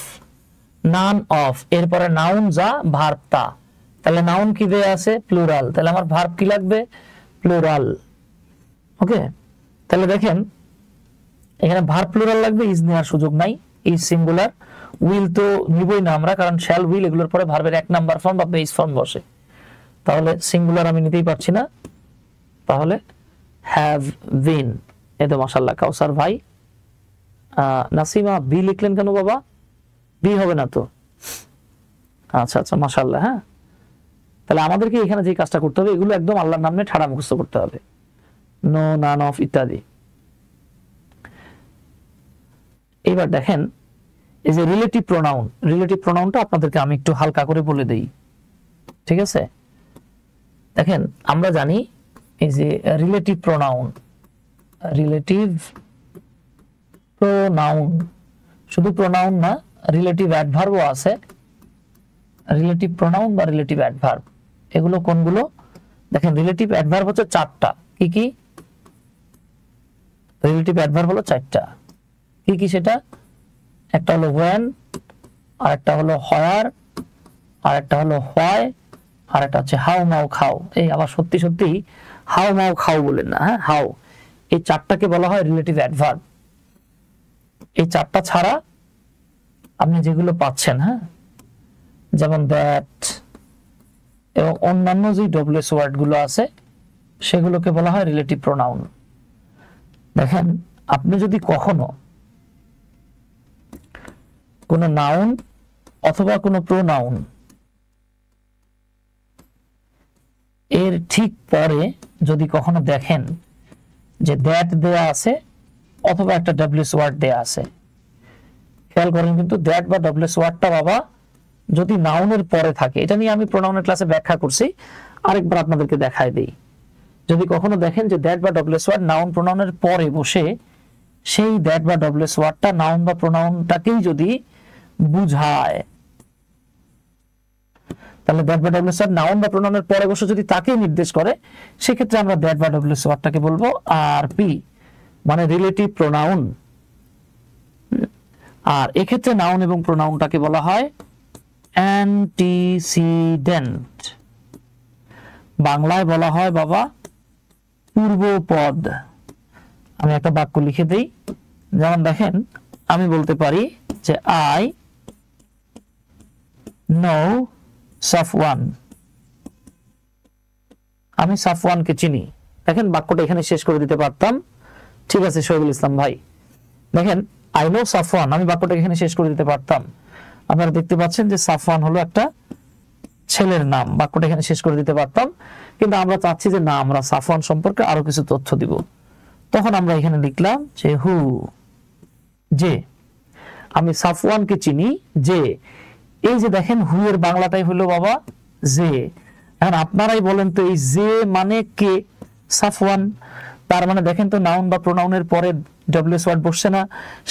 নান অফ এরপরে নাউন যা ভার্ব তা, তাহলে নাউন কি দেয়া আছে প্লুরাল, তাহলে আমার ভার্ব কি লাগবে প্লুরাল। ওকে, তাহলে দেখেন এখানে ভার্ব প্লুরাল লাগবে, ইজ নেওয়ার সুযোগ নাই, ইজ সিঙ্গুলার, উইল তো নিবই না আমরা, কারণ শ্যাল উইল এগুলোর পরে ভার্বের 1 নাম্বার ফর্ম বা বেস ফর্ম বসে, তাহলে সিঙ্গুলার আমি নিতেই পারছি না, তাহলে হ্যাভ বিন। এই তো মাশাআল্লাহ কাউসার ভাই, নাসিমা বি লিখলেন কেন বাবা, বি হবে না তো, আচ্ছা আচ্ছা মাশাআল্লাহ। হ্যাঁ, তাহলে আমাদেরকে এখানে যে কাজটা করতে হবে এগুলো একদম আল্লাহর নামে ঠাড়া মুখস্থ করতে হবে, নো, নান অফ ইত্যাদি। এবার দেখেন এই যে রিলেটিভ প্রোনাউন, রিলেটিভ প্রোনাউনটা আপনাদেরকে আমি একটু হালকা করে বলে দেই, ঠিক আছে। দেখেন আমরা জানি এই যে রিলেটিভ প্রোনাউন, রিলেটিভ প্রোনাউন শুধু প্রোনাউন না, রিলেটিভ অ্যাডভার্বও আছে, রিলেটিভ প্রোনাউন বা রিলেটিভ অ্যাডভার্ব এগুলো কোনগুলো, দেখেন রিলেটিভ অ্যাডভার্ব হচ্ছে 4টা, কি কি রিলেটিভ অ্যাডভার্ব হলো 4টা, কি কি সেটা, একটা হলো when, আরেকটা হলো where, আরেকটা হলো why, আরেকটা হচ্ছে হাউ মাউ খাও। এই আবার সত্যি সত্যি হাউ মাউ খাও বলেন না, হ্যাঁ হাউ, এই 4টাকে বলা হয় রিলেটিভ অ্যাডভার্ব। এই 4টা ছাড়া আপনি যেগুলো পাচ্ছেন, হ্যাঁ যেমন দ্যাট এবং অন্যান্য যে ডব্লিউএস ওয়ার্ড গুলো আছে সেগুলোকে বলা হয় রিলেটিভ প্রোনাউন। দেখেন আপনি যদি কখনো কোনো নাউন অথবা কোনো প্রোনাউন এর ঠিক পরে যদি কখনো দেখেন যে দ্যাট দেয়া আছে অথবা একটা ডব্লিউএস ওয়ার্ড দেয়া আছে, খেয়াল করেন কিন্তু দ্যাট বা ডব্লিউএস ওয়ার্ডটা বাবা যদি নাউনের পরে থাকে, এটা নিয়ে আমি প্রোনাউনের ক্লাসে ব্যাখ্যা করছি, আরেকবার আপনাদেরকে দেখায় দেই। যদি কখনো দেখেন যে দ্যাট বা ডব্লিউএস ওয়ার্ড নাউন প্রোনাউনের পরে বসে, সেই দ্যাট বা ডব্লিউএস ওয়ার্ডটা নাউন বা প্রোনাউনটাকেই যদি বুঝায়, তাহলে দ্যাট বা ডব্লিউএস ওয়ার্ড নাউন বা প্রোনাউনের পরে বসে যদি তাকেই নির্দেশ করে, সেক্ষেত্রে আমরা দ্যাট বা ডব্লিউএস ওয়ার্ডটাকে বলবো আরপি, মানে রিলেটিভ প্রোনাউন। আর এক্ষেত্রে নাউন এবং প্রোনাউনটাকে বলা হয় অ্যান্টিসিডেন্ট, বাংলায় বলা হয় বাবা পূর্বপদ। আমি একটা বাক্য লিখে দেই, যেমন দেখেন আমি বলতে পারি যে আই নো সাফওয়ান, আমি সাফওয়ানকে চিনি। দেখেন বাক্যটা এখানে শেষ করে দিতে পারতাম, ঠিক আছে শহীদুল ইসলাম ভাই, দেখেন আই নো সাফওয়ান, আমি বাক্যটা এখানে শেষ করে দিতে পারতাম। আপনারা দেখতে পাচ্ছেন যে সাফওয়ান হলো একটা ছেলের নাম, বাক্যটা এখানে শেষ করে দিতে পারতাম, কিন্তু আমরা চাচ্ছি যে না, আমরা সাফওয়ান সম্পর্কে আরো কিছু তথ্য দিব। তখন আমরা এখানে লিখলাম যে হু, যে আমি সাফওয়ানকে চিনি, যে এই যে দেখেন হু এর বাংলাটাই হলো বাবা যে। এখন আপনারাই বলেন তো এই যে মানে কে? সাফওয়ান। তার মানে দেখেন তো নাউন বা প্রোনাউনের পরে ডব্লিউএস ওয়ার্ড বসছে না,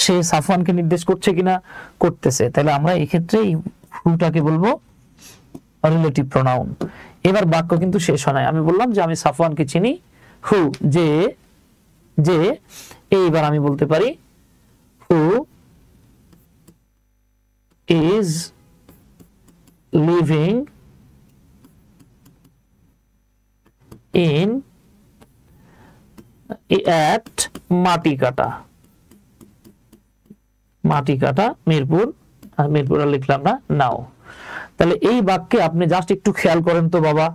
সে সাফওয়ানকে নির্দেশ করছে কিনা? করতেছে। তাহলে আমরা এই ক্ষেত্রে হুটাকে বলবো রিলেটিভ প্রোনাউন। এবার বাক্য কিন্তু শেষ হয় নাই, আমি বললাম যে আমি সাফওয়ানকে চিনি, হু যে, যে এইবার আমি বলতে পারি who is living in at মাটিকাটা, মাটিকাটা মিরপুর, আর মিরপুর লিখলাম না, নাও। তাহলে এই বাক্যে আপনি জাস্ট একটু খেয়াল করেন তো বাবা,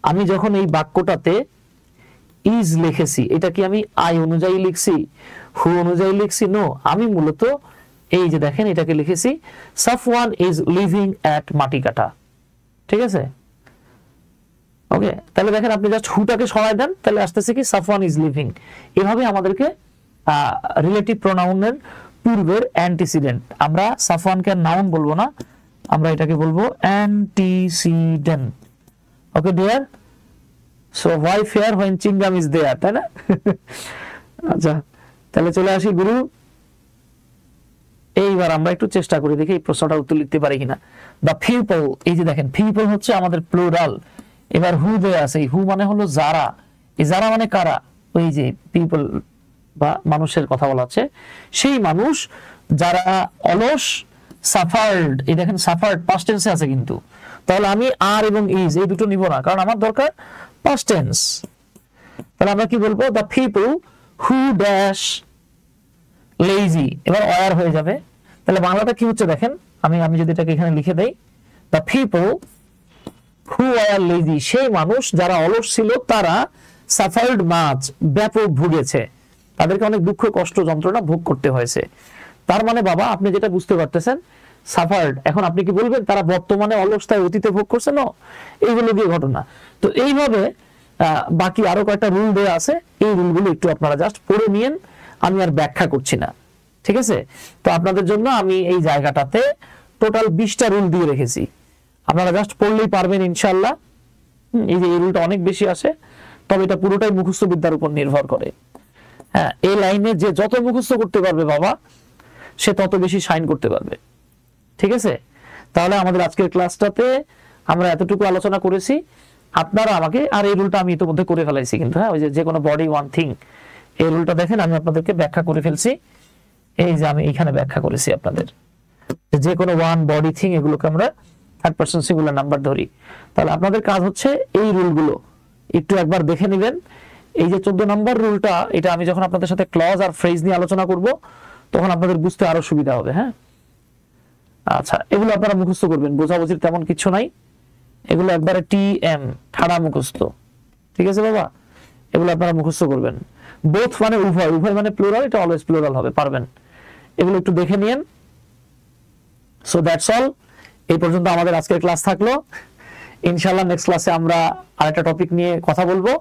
আমি যখন এই বাক্যটাতে ইজ লিখেছি, এটা কি আমি আই অনুযায়ী লিখছি, হু অনুযায়ী লিখছি? নো, আমি মূলত এই যে দেখেন এটাকে লিখেছি সাফওয়ান ইজ লিভিং এট মাটিকাটা, ঠিক আছে? ওকে, তাহলে দেখেন আপনি জাস্ট হুটাকে সরাই দেন, তাহলে আসতেছে কি সাফওয়ান ইজ লিভিং। এভাবে আমাদেরকে রিলেটিভ প্রোনাউনের পূর্বের অ্যান্টিসিডেন্ট, আমরা সাফওয়ানকে নাউন বলবো না, আমরা এটাকে বলবো antecedent. Okay dear, so why fear when chewing gum is there, তাই না? আচ্ছা, তাহলে চলে আসি গুরু। এইবার আমরা একটু চেষ্টা করি দেখি এই প্রশ্নটা উত্তর লিখতে পারি কিনা। দ্য পিপল, এই যে দেখেন পিপল হচ্ছে আমাদের প্লুরাল। এবার হু দেয়া আছে, হু মানে হলো যারা, এই যারা মানে কারা? ওই যে পিপল বা মানুষের কথা বলা আছে, সেই মানুষ যারা অলস, সাফার্ড, এই দেখেন সাফার্ড পাস্ট টেন্সে আছে কিন্তু, তাহলে আমি আর এবং ইজ এই দুটো নিব না, কারণ আমার দরকার পাস্ট টেন্স। তাহলে আমরা কি বলবো? The people who dash lazy, এবার ওয়ার হয়ে যাবে। তাহলে বাংলাটা কি হচ্ছে দেখেন, আমি যদি এটাকে এখানে লিখে দেই, the people who are lazy, সেই মানুষ যারা অলস ছিল, তারা সাফার্ড মাছ, ব্যাপক ভুগেছে, তাদেরকে অনেক দুঃখ কষ্ট যন্ত্রণা ভোগ করতে হয়েছে। তার মানে বাবা আপনি যেটা বুঝতে পারতেছেন সাফার্ড, এখন আপনি কি বলবেন তারা বর্তমানে অলসতায় অতীতে ভোগ করছে? না, এইগুলো দিয়ে ঘটনা। তো এইভাবে বাকি আরো কয়েকটা রুল দেওয়া আছে, এই রুলগুলো একটু আপনারা জাস্ট পড়ে নিয়েন, আমি আর ব্যাখ্যা করছি না, ঠিক আছে? তো আপনাদের জন্য আমি এই জায়গাটাতে টোটাল 20টা রুল দিয়ে রেখেছি, আপনারা জাস্ট পড়লেই পারবেন ইনশাআল্লাহ। এই যে এই রুলটা অনেক বেশি আসে, তবে এটা পুরোটাই মুখস্থ বিদ্যার উপর নির্ভর করে। হ্যাঁ, এই লাইনে যে যত মুখস্থ করতে পারবে বাবা, সে তত বেশি শাইন করতে পারবে, ঠিক আছে? তাহলে আমাদের আজকের ক্লাসটাতে আমরা এতটুকু আলোচনা করেছি। আপনারা আমাকে, আর এই রুলটা আমি ইতিমধ্যে করে ফেলাইছি কিন্তু, হ্যাঁ, ওই যে কোনো বডি ওয়ান থিং, এই রুলটা দেখেন আমি আপনাদেরকে ব্যাখ্যা করে ফেলছি। এই যে আমি এইখানে ব্যাখ্যা করেছি আপনাদের, যে কোনো ওয়ান বডি থিং, এগুলোকে আমরা থার্ড পারসন সিঙ্গুলার নাম্বার ধরি। তাহলে আপনাদের কাজ হচ্ছে এই রুলগুলো একটু একবার দেখে নেবেন। এই যে 14 নম্বর রুলটা, এটা আমি যখন আপনাদের সাথে ক্লজ আর ফ্রেজ নিয়ে আলোচনা করব, তখন আপনাদের বুঝতে আরো সুবিধা হবে। হ্যাঁ, আচ্ছা, এগুলো আপনারা মুখস্থ করবেন, বোঝাবুঝির তেমন কিছু নাই, এগুলো একবারে টিএম, ঠাড়া মুখস্থ, ঠিক আছে বাবা? এগুলো আপনারা মুখস্থ করবেন। বোথ মানে উভয়, উভয় মানে প্লুরাল, এটা অলওয়েজ প্লুরাল হবে, পারবেন। এগুলো একটু দেখে নিয়েন। সো দ্যাটস অল, এই পর্যন্ত আমাদের আজকের ক্লাস থাকলো। ইনশাআল্লাহ নেক্সট ক্লাসে আমরা আরেকটা টপিক নিয়ে কথা বলবো।